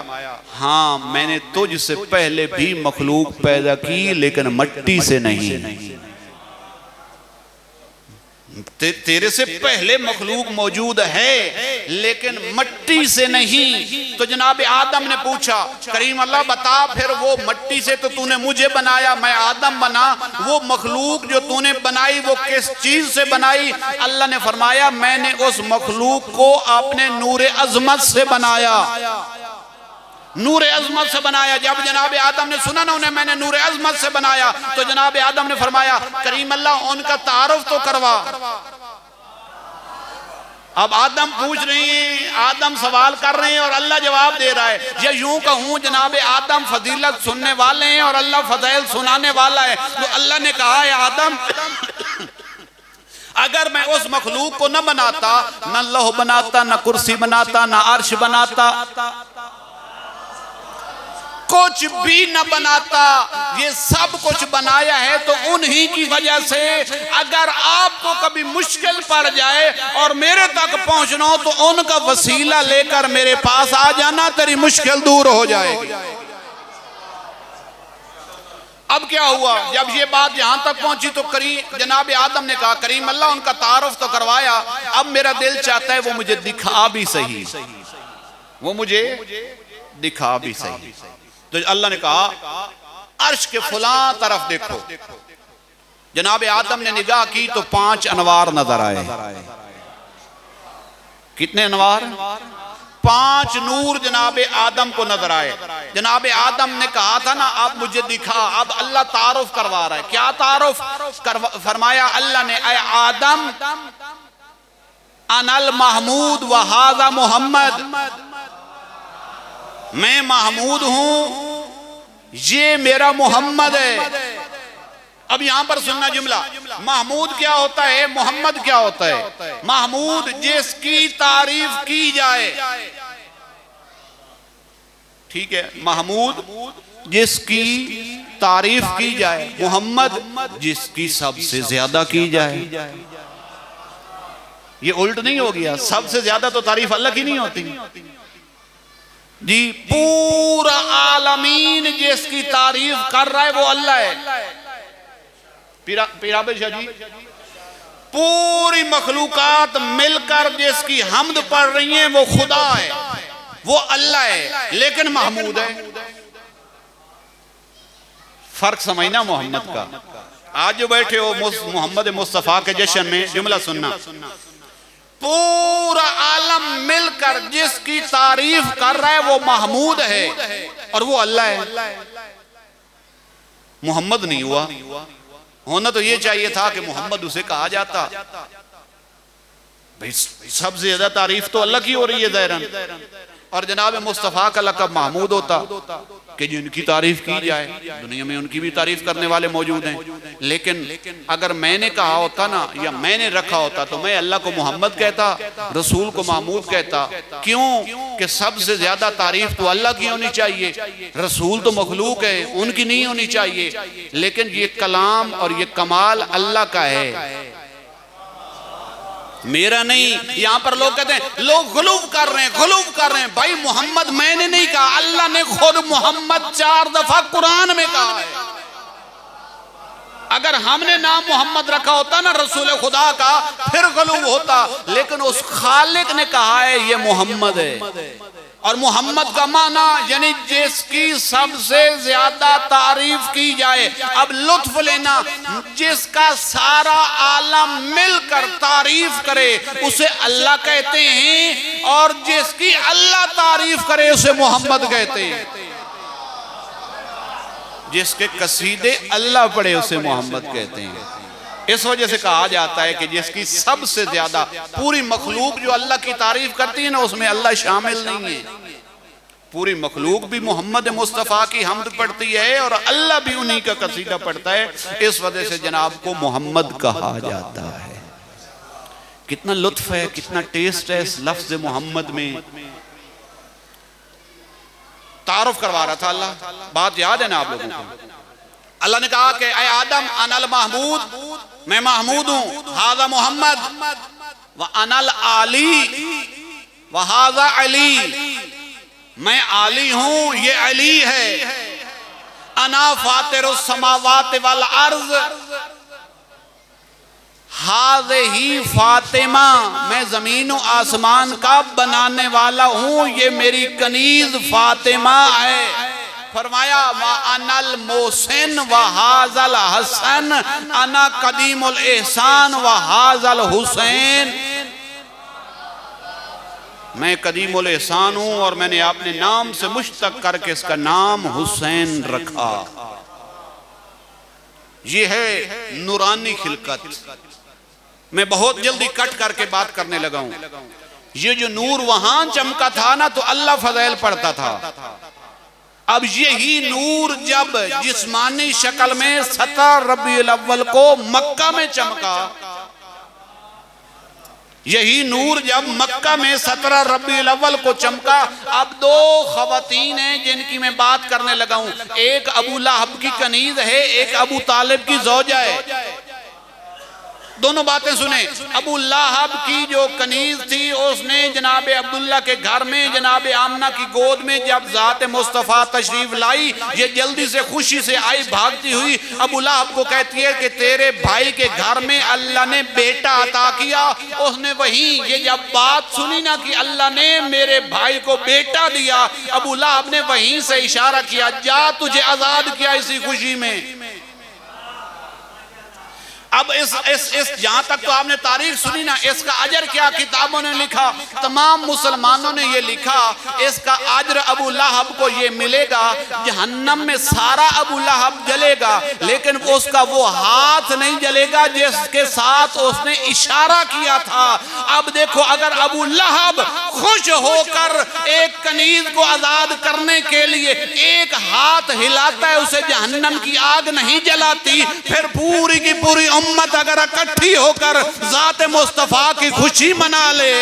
हाँ मैंने तुझसे पहले भी मखलूक पैदा की लेकिन मिट्टी से नहीं। तेरे से पहले मखलूक मौजूद है लेकिन मिट्टी से नहीं। तो जनाब आदम ने पूछा, करीम अल्लाह बता फिर वो मिट्टी से तो तूने मुझे बनाया, मैं आदम बना, वो मखलूक जो तूने बनाई वो किस चीज से बनाई? अल्लाह ने फरमाया मैंने उस मखलूक को अपने नूर अजमत से बनाया, नूर अजमत से बनाया। जब जनाब आदम ने सुना ना उन्हें मैंने नूर अजमत से बनाया तो जनाब आदम ने फरमाया करीम अल्लाह उनका तारुफ तो करवा। अब आदम पूछ रही हैं, आदम सवाल कर रहे हैं और अल्लाह जवाब दे रहा है। या यूं कहूं जनाब आदम फजीलत सुनने वाले हैं और अल्लाह फज़ाइल सुनाने वाला है। तो अल्लाह ने कहा है आदम अगर मैं उस मखलूक को न बनाता, न लौह बनाता, न कुर्सी बनाता, न अर्श बनाता, कुछ भी न बनाता, ये सब कुछ बनाया है तो उन्हीं की वजह से। अगर आपको कभी मुश्किल पड़ जाए और मेरे तक पहुंचना हो तो उनका वसीला लेकर मेरे पास आ जाना, तेरी मुश्किल दूर हो जाएगी। अब क्या हुआ, जब ये बात यहां तक पहुंची तो जनाब आदम ने कहा करीम अल्लाह उनका तारुफ तो करवाया, अब मेरा दिल चाहता है वो मुझे दिखा भी सही, वो मुझे दिखा भी सही। तो अल्लाह ने कहा अर्श के फुला तरफ देखो। जनाब आदम ने निगाह की तो 5 अनवार नजर आए। कितने अनवार? 5 नूर जनाब आदम को नजर आए। जनाब आदम ने कहा था ना अब मुझे दिखा, अब अल्लाह तारुफ करवा रहा है। क्या तारुफ फरमाया अल्लाह ने, ऐ आदम अनल महमूद व हाजा मोहम्मद, मैं महमूद हूं ये मेरा मोहम्मद है। अब यहां पर सुनना जुमला, महमूद क्या होता है, मोहम्मद क्या होता है? महमूद जिसकी तारीफ की जाए, ठीक है, महमूद जिसकी तारीफ की जाए, मोहम्मद जिसकी सबसे ज्यादा की जाए। ये उल्ट नहीं हो गया? सबसे ज्यादा तो तारीफ अल्लाह की नहीं होती जी, पूरा आलमीन जिसकी तारीफ कर रहा है वो अल्लाह है। पीराबे शाह जी, पूरी मखलूकात मिलकर जिसकी हमद पढ़ रही हैं वो खुदा है, वो अल्लाह है, लेकिन महमूद है। फर्क समझना मोहम्मद का। आज जो बैठे हो मोहम्मद मुस्तफा के जश्न में, जुमला सुनना, पूरा आलम मिलकर जिसकी तारीफ कर रहा है वो महमूद है और वो अल्लाह है, मोहम्मद नहीं हुआ। होना तो ये चाहिए था कि मोहम्मद उसे कहा जाता। भाई सबसे ज्यादा तारीफ तो अल्लाह की हो रही है ज़ाहिरन, और जनाब मुस्तफ़ा का लक़ब महमूद होता कि जिनकी तारीफ की जाए। दुनिया में उनकी भी तारीफ करने वाले मौजूद हैं, लेकिन अगर मैंने कहा होता ना या मैंने रखा होता तो मैं अल्लाह को मोहम्मद कहता, रसूल को महमूद कहता। क्यों कि सबसे ज्यादा तारीफ तो अल्लाह की होनी चाहिए, रसूल तो मखलूक है उनकी नहीं होनी चाहिए। लेकिन ये कलाम और ये कमाल अल्लाह का है, मेरा नहीं। यहां पर लोग कहते हैं लोग गुलूब कर रहे हैं, गुलूब कर रहे हैं। भाई मोहम्मद मैंने नहीं कहा, अल्लाह ने खुद मोहम्मद 4 दफा कुरान में कहा है। अगर हमने नाम मोहम्मद रखा होता ना रसूल खुदा का, फिर गुलूब होता, लेकिन उस खालिक ने कहा है ये मोहम्मद है। और मोहम्मद का माना यानी जिसकी सबसे ज्यादा तारीफ की जाए। अब लुत्फ लेना, जिसका सारा आलम मिलकर तारीफ करे उसे अल्लाह कहते हैं, और जिसकी अल्लाह तारीफ करे उसे मोहम्मद कहते हैं। जिसके कसीदे अल्लाह पढ़े उसे मोहम्मद कहते हैं। इस वजह से कहा जाता है कि जिसकी सबसे ज्यादा, पूरी मखलूक जो अल्लाह की तारीफ करती है ना, उसमें अल्लाह शामिल नहीं है। पूरी मखलूक भी मोहम्मद मुस्तफ़ा की हम्द पढ़ती है और अल्लाह भी उन्हीं का कसीदा पढ़ता है। इस वजह से जनाब को मोहम्मद कहा जाता है। कितना लुत्फ है, कितना टेस्ट है इस लफ्ज मोहम्मद में। तारुफ करवा रहा था अल्लाह, बात याद है ना आप लोगों को? अल्लाह ने कहा कि ऐ आदम अनल महमूद, मैं महमूद हूं, हाजा मोहम्मद व अनल आली व हाजा अली, मैं आली हूं ये अली है। अना फातिरुस समावात वल अर्ज हाज़े ही फातिमा, मैं जमीन और आसमान का बनाने वाला हूं, ये मेरी कनीज फातिमा है। फरमाया वा अनल मोहसिन व हाजल हसन, अना कदीमुल एहसान व हाजल हुसैन, मैं कदीमुल एहसान हूं और मैंने अपने नाम से मुश्तक करके इसका नाम हुसैन रखा। ये है नूरानी खिलकत। मैं बहुत जल्दी कट करके बात करने लगा हूं। ये जो नूर वहां चमका था ना, तो अल्लाह फज़ैल पढ़ता था। अब यही नूर जब जिस्मानी शक्ल में 17 रबीउल अव्वल को मक्का में चमका, यही नूर जब मक्का में 17 रबीउल अव्वल को चमका। अब 2 खवातीन हैं जिनकी मैं बात करने लगा हूं। एक अबू लहब की कनीज है, एक अबू तालिब की ज़ौजा है। दोनों बातें सुने। अबू लहब की जो कनीज थी उसने जनाब अब्दुल्ला के घर में जनाब आमना की गोद में जब ज़ात मुस्तफ़ा तशरीफ लाई, ये जल्दी से खुशी से आई भागती हुई। अबू लहब को कहती है कि तेरे भाई के घर में अल्लाह ने बेटा अता किया। उसने वहीं ये जब बात सुनी ना कि अल्लाह ने मेरे भाई को बेटा दिया, अबू लहब ने वहीं से इशारा किया, जा तुझे आज़ाद किया इसी खुशी में। अब इस जहां तक तो आपने तारीख सुनी ना, इसका अजर क्या किताबों ने लिखा, तमाम मुसलमानों ने ये लिखा, इसका अजर अबू लहब को ये मिलेगा। जहन्नम में सारा अबू लहब जलेगा, लेकिन उसका वो हाथ नहीं जलेगा जिसके साथ उसने इशारा किया था। अब देखो, अगर अबू लहब खुश होकर एक कनीज को आजाद करने के लिए एक हाथ हिलाता है, उसे जहन्नम की आग नहीं जलाती, फिर पूरी की पूरी उम्मत अगर इकट्ठी होकर ज़ात मुस्तफ़ा की खुशी मना ले।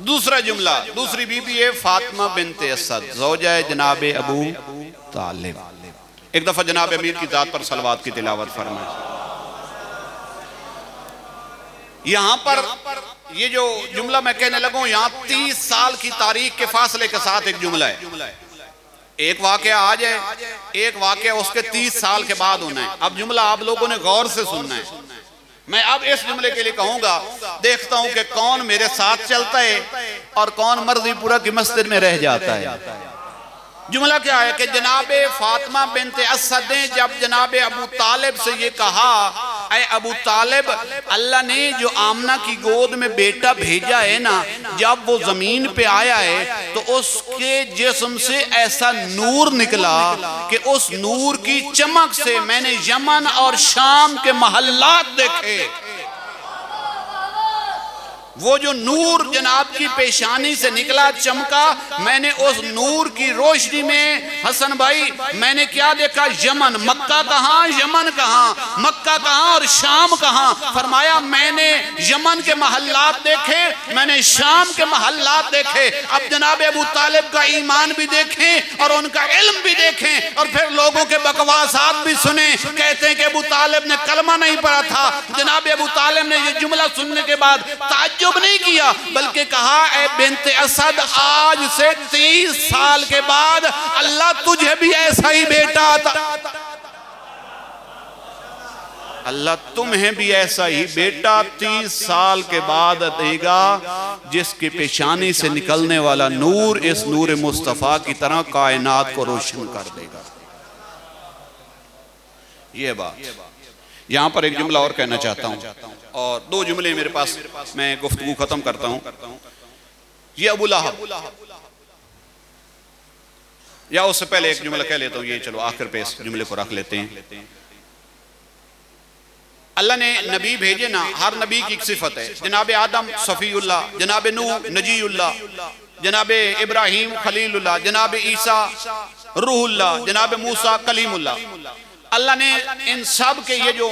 दूसरा जुमला, दूसरी बीबी है फातिमा बिनते असद, ज़ौजा जनाब अबू तालिब। एक दफा जनाब अमीर की जात पर सलवात की तिलावत फरमाए। यहां पर ये जो जुमला मैं कहने लगूं, यहां 30 साल की तारीख के फासले के साथ एक जुमला है। एक वाकया आज है, एक वाकया उसके 30 साल के बाद होना है। अब जुमला आप लोगों ने गौर से सुनना है। मैं अब इस जुमले के लिए कहूंगा, देखता हूं कि कौन मेरे साथ चलता है और कौन मर्ज़ीपुरा की मस्जिद में रह जाता है। जुमला क्या है कि जनाबे फातिमा बिनते असद ने जब जनाबे अबू तालिब से ये कहा, ऐ अबू तालिब, अल्लाह ने जो आमना की गोद में बेटा भेजा है ना, जब वो जमीन पे आया है तो उसके जिस्म से ऐसा नूर निकला कि उस नूर की चमक से मैंने यमन और शाम के महल्लात देखे। वो जो नूर जनाब की पेशानी से निकला, चमका, मैंने उस नूर की रोशनी में हसन भाई मैंने क्या देखा? यमन। मक्का कहाँ, यमन कहाँ, मक्का कहाँ और शाम कहाँ? फरमाया मैंने यमन के महल्लात देखे, मैंने शाम के महल्लात देखे। अब जनाब अबू तालिब का ईमान भी देखें और उनका इल्म भी देखें और फिर लोगों के बकवासात भी सुने। कहते हैं कि अबू तालिब ने कलमा नहीं पढ़ा था। जनाब अबू तालिब ने ये जुमला सुनने के बाद ताज्जुब नहीं किया, बल्कि कहा ए बिन्ते असद, आज से 30 साल के बाद अल्लाह तुझे भी ऐसा ही बेटा था, अल्लाह तुम्हें भी ऐसा ही बेटा 30 साल के बाद देगा, जिसकी पेशानी से निकलने वाला नूर इस नूर मुस्तफ़ा की तरह कायनात को रोशन कर देगा। ये बात। यहां पर एक जुमला और कहना चाहता हूं और 2 जुमले मेरे पास, मैं गुफ्तगू खत्म करता हूं। ये अबू लहब, या उससे पहले एक जुमला कह लेता हूं, ये चलो आखिर पे इस जुमले को रख लेते हैं। अल्लाह ने नबी भेजे ना, हर नबी की एक सिफत है। जनाब आदम सफ़ीउल्लाह, जनाब नूह नजीउल्लाह, जनाब इब्राहिम खलीलुल्लाह, जनाब ईसा रूहुल्लाह, जनाब मूसा कलीमुल्लाह। अल्लाह ने इन सब के ये जो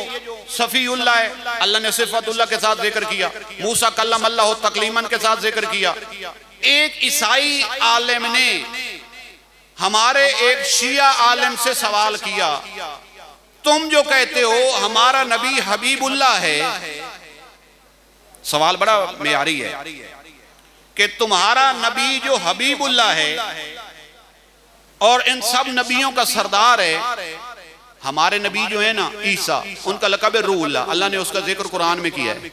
सफ़ीउल्लाह है, अल्लाह ने सिफतुल्लाह के साथ जिक्र किया, मूसा कल्लम अल्लाह तकलीमन के साथ जिक्र किया। एक ईसाई आलिम ने हमारे एक शिया आलिम से सवाल किया, तुम जो कहते हो हमारा नबी हबीबुल्लाह है, सवाल बड़ा मेयारी है कि तुम्हारा नबी जो हबीबुल्लाह है और इन सब नबियों का सरदार है, हमारे नबी जो है ना ईसा, उनका लक़ब है रूहुल्लाह, अल्लाह ने उसका जिक्र कुरान में किया है।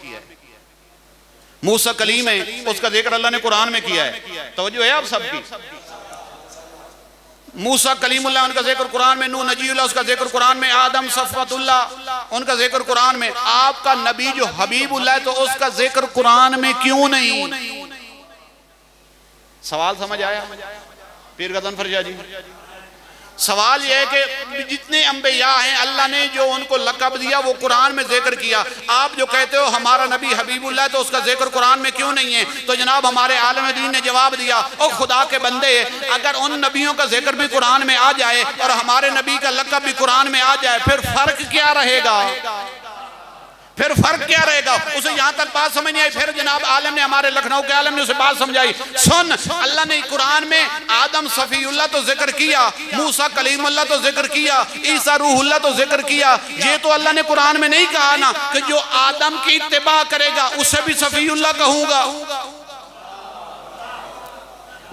मूसा कलीम है, उसका जिक्र अल्लाह ने कुरान में किया है। तवज्जो है आप सबकी? मूसा कलीमुल्लाह उनका जिक्र कुरान में, नूह नजीउल्लाह उसका जिक्र कुरान में, आदम सफ़वतुल्लाह उनका जिक्र कुरान में। आपका नबी जो हबीबुल्लाह है तो उसका जिक्र कुरान में क्यों नहीं? सवाल समझ आया पीर गज़न फरजा जी? सवाल यह है कि जितने अंबिया हैं अल्लाह ने जो उनको लक़ब दिया वो कुरान में जिक्र किया। आप जो कहते हो हमारा नबी हबीबुल्लाह तो उसका जिक्र कुरान में क्यों नहीं है? तो जनाब हमारे आलिम दीन ने जवाब दिया, ओ खुदा के बंदे, अगर उन नबियों का जिक्र भी कुरान में आ जाए और हमारे नबी का लक़ब भी कुरान में आ जाए, फिर फर्क क्या रहेगा? फिर फर्क क्या रहेगा? उसे यहां तक बात समझ नहीं आई। फिर जनाब आलम ने, हमारे लखनऊ के आलम ने उसे बात समझाई, सुन, अल्लाह ने कुरान में आदम सफ़ीउल्लाह तो जिक्र किया, मूसा कलीमुल्लाह तो जिक्र किया, ईसा रूहुल्लाह तो जिक्र किया। ये तो अल्लाह ने कुरान में नहीं कहा ना कि जो आदम की इत्तिबा करेगा उसे भी सफ़ीउल्लाह कहूंगा,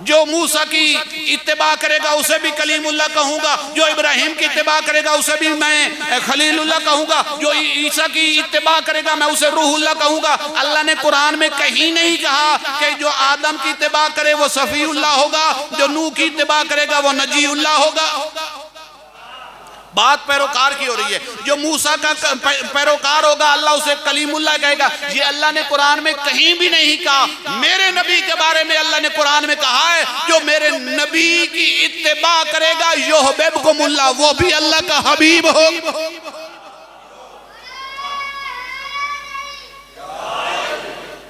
जो मूसा की इत्तिबा करेगा उसे भी कलीमुल्लाह कहूंगा, जो इब्राहिम की इत्तिबा करेगा उसे भी मैं खलीलुल्लाह कहूंगा, जो ईसा की इत्तिबा करेगा मैं उसे रूहुल्लाह कहूंगा। अल्लाह ने कुरान में कहीं नहीं कहा कि जो आदम की इत्तिबा करे वो सफ़ीउल्लाह होगा, जो नूह की इत्तिबा करेगा वो नजीउल्लाह होगा। बात पैरोकार की हो रही है। जो मूसा का पैरोकार होगा अल्लाह उसे कलीमुल्लाह कहेगा। ये अल्लाह ने कुरान में कहीं भी नहीं कहा। मेरे नबी के बारे में अल्लाह ने कुरान में कहा है, जो मेरे नबी की इत्तिबा करेगा युहब्बुकुमुल्लाह, वो भी अल्लाह का हबीब हो।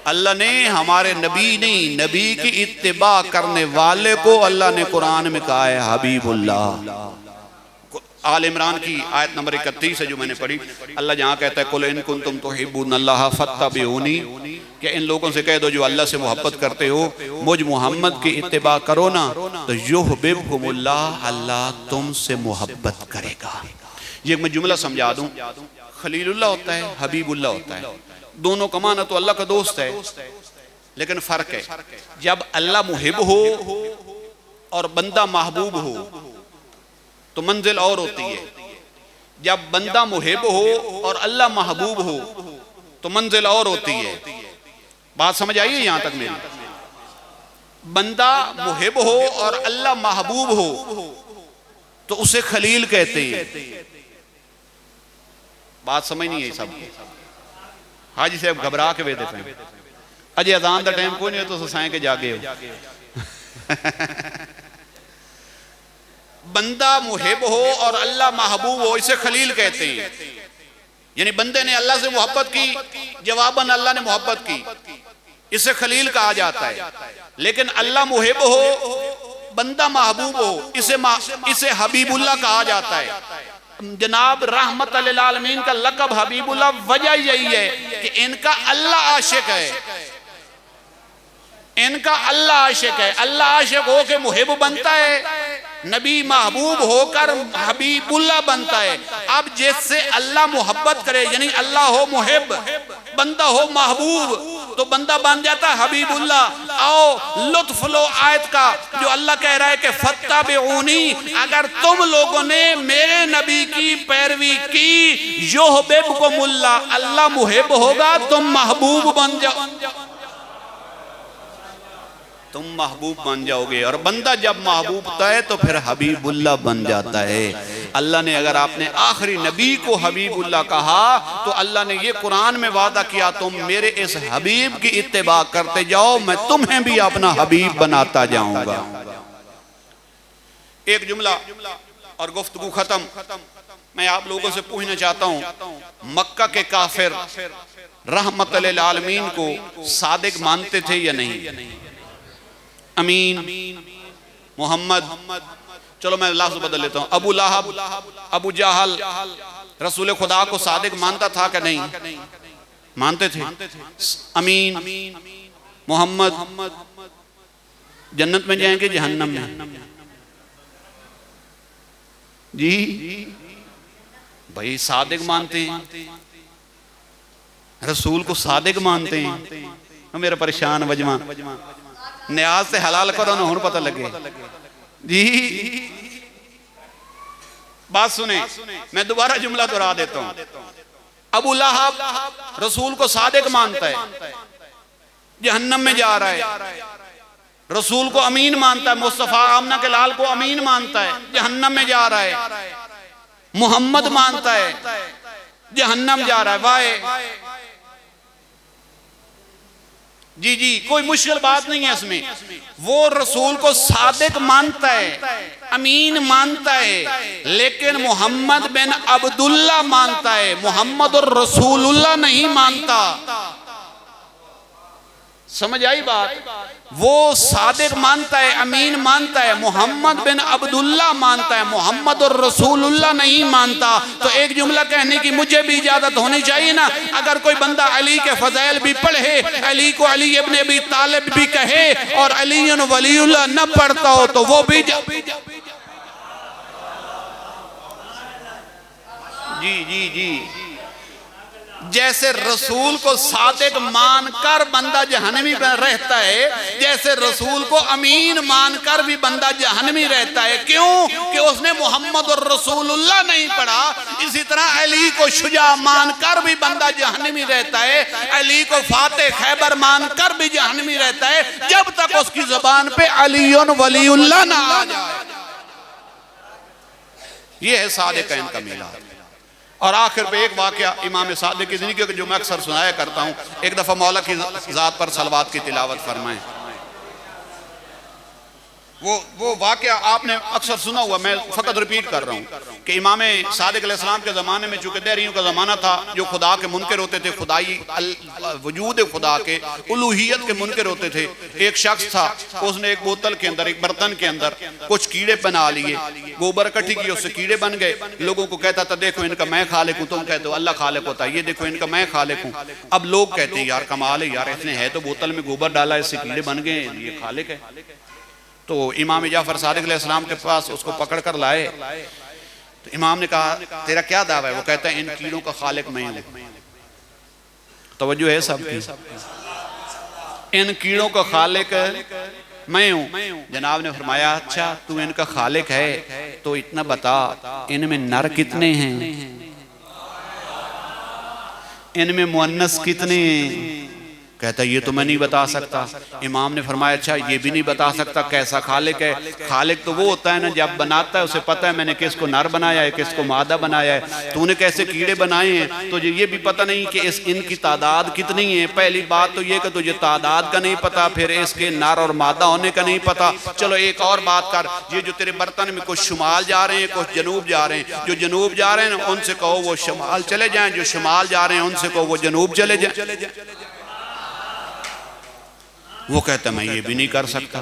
अल्लाह ने हमारे नबी नहीं, नबी की इत्तिबा करने वाले को अल्लाह ने कुरान में कहा है हबीबुल्लाह। आल इमरान की आयत नंबर 31 है जो मैंने पढ़ी, अल्लाह जहाँ कहता है कुल इन कुंतुम तुहिब्बूनल्लाह फत्तबिऊनी, कि इन लोगों से कह दो जो अल्लाह से मोहब्बत करते हो मुझ मोहम्मद की इत्तिबा करो ना, तो युहब्बुकुमुल्लाह, अल्लाह तुमसे मोहब्बत करेगा। ये मैं जुमला समझा दूं, खलीलुल्लाह होता है, हबीबुल्लाह होता है, दोनों का माना तो अल्लाह का दोस्त है, लेकिन फर्क है, जब अल्लाह मुहिब हो और बंदा महबूब हो तो मंजिल और होती है, जब बंदा मुहिब हो और अल्लाह महबूब हो तो मंजिल और होती है। बात समझ आई है यहां तक मेरी? बंदा मुहिब हो और अल्लाह महबूब हो तो उसे खलील कहते हैं। बात समझ नहीं है सब? हाजी साहब घबरा के वे देते हैं, अजय अजान का टाइम कोई नहीं, तो ससाए के जागे हो। बंदा मुहिब हो और अल्लाह महबूब हो, इसे खलील कहते हैं। यानी बंदे ने अल्लाह से मोहब्बत की, जवाबन अल्लाह ने मोहब्बत की, इसे खलील कहा जाता है। लेकिन अल्लाह मुहिब हो, बंदा महबूब हो, इसे हबीबुल्लाह कहा जाता है। जनाब रहमत लिल आलमीन का लक़ब हबीबुल्लाह वजह यही है कि इनका अल्लाह आशिक है, इनका अल्लाह आशिक है। अल्लाह आशिक हो के मुहिब बनता है, नबी महबूब होकर हबीबुल्लाह बनता है। अब जिससे अल्लाह मोहब्बत करे, यानी अल्लाह हो मुहिब, बंदा हो महबूब, तो बंदा बन जाता है हबीबुल्लाह। आओ लुत्फ लो आयत का, जो अल्लाह कह रहा है कि फत्तबिऊनी, अगर तुम लोगों ने मेरे नबी की पैरवी की, युहबिबकुमुल्लाह, अल्लाह मुहिब होगा, तुम महबूब बन जाओ, तुम महबूब बन जाओगे। और बंदा जब महबूब होता है तो फिर हबीबुल्लाह बन जाता है। अल्लाह ने अगर आपने आखिरी नबी को हबीबुल्लाह कहा तो अल्लाह ने ये कुरान में वादा किया, तुम मेरे इस हबीब की इत्तिबा करते जाओ, मैं तुम्हें भी अपना हबीब बनाता जाऊंगा। एक जुमला और गुफ्तगू खत्म। मैं आप लोगों से पूछना चाहता हूं, मक्का के काफिर रहमत लिल आलमीन को सादिक मानते थे या नहीं? अमीन, मोहम्मद, चलो मैं लफ्ज़ बदल लेता हूँ, अबू लहब, अबू जहल रसूल खुदा को सादिक मानता था कि नहीं? मानते थे। अमीन, मोहम्मद जन्नत में जाएंगे जहन्नम में? जी भाई सादिक मानते हैं, रसूल को सादिक मानते हैं। मेरा परेशान वजमान न्याज से हलाल करो ना, हुन पता लगे जी। बात सुने, मैं दोबारा जुमला दोहरा देता हूं। अबू लहब रसूल को सादिक मानता है, जहन्नम में जा रहा है। रसूल को अमीन मानता है, मुस्तफा आमना के लाल को अमीन मानता है, जहन्नम में जा रहा है। मोहम्मद मानता है, जहन्नम जा रहा है। वाह जी जी, कोई मुश्किल बात नहीं है इसमें। वो रसूल को सादिक मानता है, अमीन मानता है, लेकिन मोहम्मद बिन अब्दुल्ला मानता है, मोहम्मद और रसूलुल्लाह नहीं मानता। समझ आई बात? वो सादिक मानता है, अमीन मानता है, मोहम्मद बिन अब्दुल्ला मानता है, मोहम्मद और रसूलुल्लाह नहीं मानता। तो एक जुमला कहने की मुझे भी इजाजत होनी चाहिए ना। अगर कोई बंदा अली के फज़ाइल भी पढ़े, अली को अली इब्न अबी तालिब भी कहे और अली वलीउल्लाह न पढ़ता हो तो वो भी जी जी जी, जैसे रसूल को सादिक मानकर बंदा जहन्नमी रहता है, जैसे रसूल को अमीन मानकर भी बंदा जहन्नमी रहता है। क्यों? कि उसने मोहम्मद और रसूलुल्लाह नहीं पढ़ा। इसी तरह अली को शुजा मानकर भी बंदा जहन्नमी रहता है, अली को फाते खैबर मानकर भी जहन्नमी रहता है, जब तक उसकी जुबान पे अलीउन वलीउल्लाह ना आ जाए। ये है सादिक़ैन का मिलाद। और आखिर पे एक वाक़या इमाम सादिक की ज़िंदगी का जो मैं अक्सर सुनाया करता हूँ। एक दफ़ा मौला की ज़ात पर सलवात की तिलावत फरमाएं। वो वाक़या आपने अक्सर सुना हुआ, मैं फ़कत रिपीट कर रहा हूँ कि इमाम सादिक अलैहिस्सलाम के ज़माने में चूँकि देहरियों का ज़माना था, जो खुदा के मुनकर होते थे, खुदाई वजूद खुदा के, उलूहियत के मुनकर होते थे। एक शख्स था, उसने एक बोतल के अंदर, एक बर्तन के अंदर कुछ कीड़े बना लिए, गोबर इकट्ठी की, उससे कीड़े बन गए। लोगों को कहता था देखो इनका मैं खालिक हूँ, तुम कहते हो अल्लाह खालिक होता है, ये देखो इनका मैं खालिक हूँ। अब लोग कहते हैं यार कमाल है यार, इसने है तो बोतल में गोबर डाला, इससे कीड़े बन गए, ये खालिक है। तो इमाम जाफर सादिक अलैहिस्सलाम के पास उसको पकड़ कर लाए। तो इमाम ने कहा तेरा क्या दावा है? वो कहता है इन कीड़ों का खालिक मैं हूँ। तवज्जो है सबकी? इन कीड़ों का खालिक मैं हूँ। जनाब ने फरमाया अच्छा तू इनका खालिक है तो इतना बता, इनमें नर कितने हैं, इनमें मुअन्नस कितने हैं? कहता ये तो मैं नहीं बता सकता। इमाम ने फरमाया अच्छा ये भी नहीं बता सकता, कैसा खालिक है? खालिक तो वो होता है ना जब बनाता है उसे पता है मैंने किसको नर बनाया है, किसको मादा बनाया है। तूने कैसे कीड़े बनाए हैं, तुझे ये भी पता नहीं कि इनकी तादाद कितनी है। पहली बात तो ये कि तुझे तादाद का नहीं पता, फिर इसके नर और मादा होने का नहीं पता। चलो एक और बात कर, ये जो तेरे बर्तन में कुछ शुमाल जा रहे हैं, कुछ जनूब जा रहे हैं, जो जनूब जा रहे हैं उनसे कहो वो शुमाल चले जाएं, जो शुमाल जा रहे हैं उनसे कहो वो जनूब चले जाएं। वो कहता मैं ये भी नहीं कर सकता।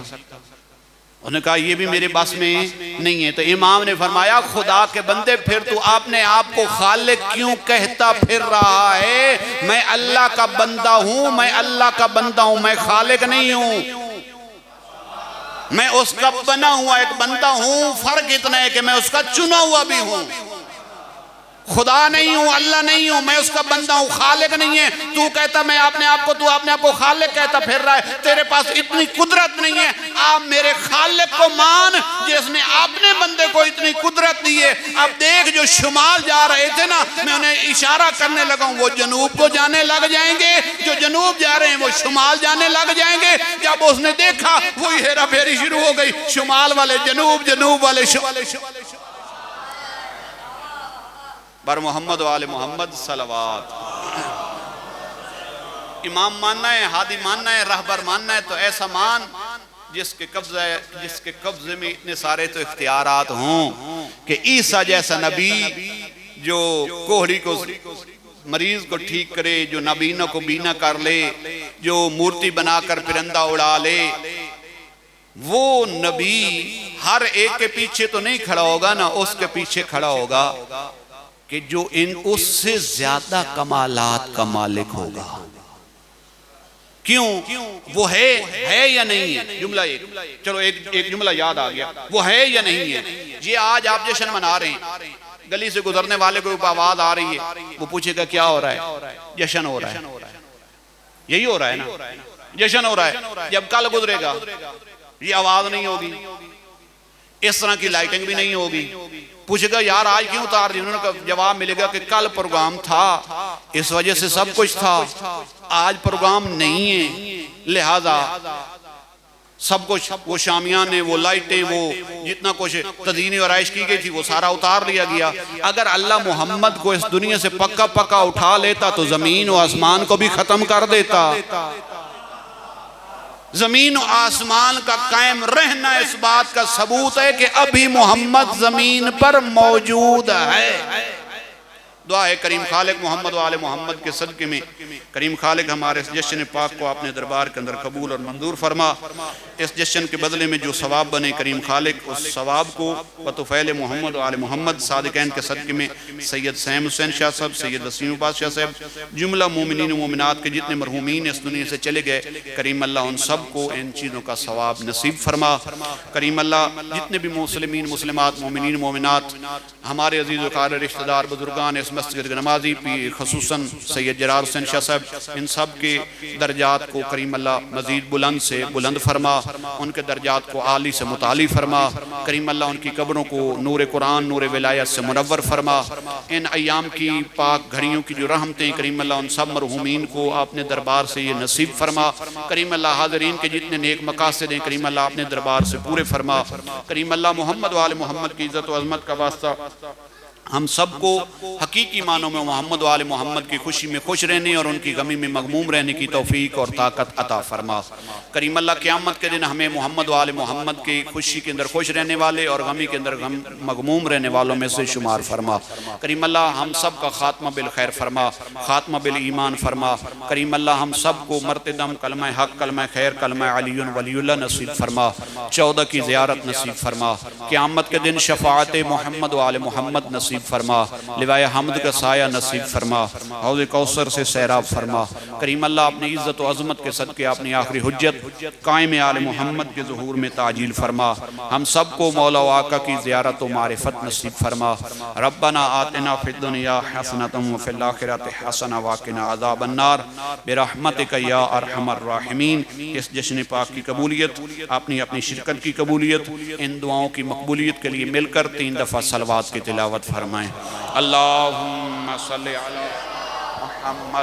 उन्होंने कहा ये भी मेरे बस में नहीं है। तो इमाम ने फरमाया खुदा के बंदे फिर तू आपने आप को खालिक क्यों कहता फिर रहा है? मैं अल्लाह का बंदा हूं, मैं अल्लाह का बंदा हूं, मैं खालिक नहीं हूं, मैं उसका बना हुआ एक बंदा हूं। फर्क इतना है कि मैं उसका चुना हुआ भी हूं। खुदा नहीं हूं, अल्लाह नहीं हूं, मैं उसका बंदा हूं, खालिक नहीं है। तू कहता मैं अपने आप को, तू अपने आप को खालिक कहता फिर रहा है। तेरे पास इतनी कुदरत नहीं है। आप मेरे खालिक को मान जिसने अपने बंदे को इतनी कुदरत दी है। अब देख जो शुमाल जा रहे थे ना, मैं उन्हें इशारा करने लगा हूं, वो जनूब को जाने लग जाएंगे। जो जनूब जा रहे हैं वो शुमाल जाने लग जाएंगे। जब उसने देखा वही हेरा फेरी शुरू हो गई, शुमाल वाले जनूब, जनूब वाले शुमाल। बर मोहम्मद वाले मोहम्मद सलवात। इमाम मानना है, हादी मानना है, रहबर मानना है तो ऐसा मान जिसके कब्जे में इतने सारे तो इख्तियारात हों कि ईसा जैसा नबी जो कोहड़ी को, मरीज को ठीक करे, जो नाबीना को बीना कर ले, जो मूर्ति बनाकर परिंदा उड़ा ले, वो नबी हर एक के पीछे तो नहीं खड़ा होगा ना, उसके पीछे खड़ा होगा कि जो इन उससे ज्यादा कमालात का मालिक होगा। क्यों? वो है या नहीं है? जुमला एक, चलो एक जुमला याद आ गया, वो है या नहीं है? ये आज आप जश्न मना रहे हैं, गली से गुजरने वाले को आवाज आ रही है, वो पूछेगा क्या हो रहा है? जश्न हो रहा है। यही हो रहा है ना, जश्न हो रहा है। जब कल गुजरेगा ये आवाज नहीं होगी, इस तरह की लाइटिंग भी नहीं होगी। पूछेगा यार आज क्यों उतार दी? उन्होंने जवाब मिलेगा कि कल प्रोग्राम था, इस वजह से सब कुछ था, आज प्रोग्राम नहीं है, लिहाजा सब कुछ, वो शामियाने, वो लाइटें, वो जितना कुछ तदीनी और आयश की गई थी वो सारा उतार लिया गया। अगर अल्लाह मोहम्मद को इस दुनिया से पक्का पक्का उठा लेता तो जमीन और आसमान को भी खत्म कर देता। जमीन और आसमान का कायम रहना इस बात का सबूत है कि अभी मोहम्मद जमीन पर मौजूद है। दुआ है करीम खालिक मोहम्मद वाले मोहम्मद के सदक़े में करीम खालिक हमारे इस जश्न पाक को अपने दरबार के अंदर कबूल और मंजूर फरमा। इस जश्न के बदले में जो सवाब बने करीम खालिक उस सवाब को बतौफ़ैल मोहम्मद वाले मोहम्मद सादिक़ैन के सदक़े में सैयद सैम हुसैन शाह साहब, सैयद वसीम बादशाह साहब, जुमला मोमिनीन मोमिनात के जितने मरहूमीन इस दुनिया से चले गए, करीम अल्लाह उन सब को इन चीज़ों का सवाब नसीब फरमा। करीम अल्लाह जितने भी मुस्लिमीन मुस्लिमात मोमिनीन मोमिनात हमारे अजीज़ वकार रिश्तेदार बुजुर्गान इस मस्जिद के नमाजी ख़ुसूसन सैयद जरार हुसैन शाह साहब, इन सब के दर्जात को करीम अल्लाह मज़ीद बुलंद से बुलंद फरमा, उनके दर्जात को आली से मुताली फरमा। करीम अल्लाह उनकी कब्रों को नूर कुरान नूर विलायत से मुनव्वर फरमा। इन अयाम की पाक घड़ियों की जो रहमतें करीम अल्लाह उन सब मरहूमीन को अपने दरबार से ये नसीब फरमा। करीम अल्लाह हाज़रीन के जितने नेक मकासद हैं करीम अल्लाह अपने दरबार से पूरे फरमा। करीम अल्लाह मोहम्मद वाले मोहम्मद की इज़्ज़त व अज़मत का वास्ता हम सबको हकीकी मानों में मोहम्मद वाले मोहम्मद की खुशी में खुश रहने और उनकी गमी में मगमूम रहने की तौफीक और ताकत अता फरमा। करीम अल्लाह क़यामत के दिन हमें मोहम्मद वाले मोहम्मद की खुशी के अंदर खुश रहने वाले और गमी के अंदर मगमूम रहने वालों में से शुमार फरमा। करीम अल्लाह हम सब का खात्मा बिल खैर फरमा, खात्मा बिल ईमान फरमा। करीम अल्लाह हम सब को मरते दम कलमा हक, कलमा खैर, कलमा अलीयुन वलीउल्लाह नसीब फरमा। 14 की ज़ियारत नसीब फरमा। क़यामत के दिन शफ़ाअत मोहम्मद वाले मोहम्मद नसीब फरमा। लिवाए हमद का साया नसीब फरमा। हौज़ कौसर से सैराब फरमा। करीम अल्लाह अपनी इज़्ज़त व अज़मत के सदक़े अपनी आखिरी हुज्जत कायम आले मोहम्मद के ज़ुहूर में ताजील फरमा। हम सब को मौला व आका की ज़ियारत व मारिफत नसीब फरमा। रब्बना आतिना फ़िद दुनिया हसनतम व फ़िल आखिरति हसना व क़िना अज़ाबन्नार बिरहमतिका या अरहमर राहिमीन। इस जश्न पाक की कबूलियत, अपनी अपनी शिरकत की कबूलियत, इन दुआओं की मकबूलियत के लिए मिलकर 3 दफ़ा सलवात की तिलावत फरमाएँ। अल्लाहुम्मा सल्लि अला मुहम्मद।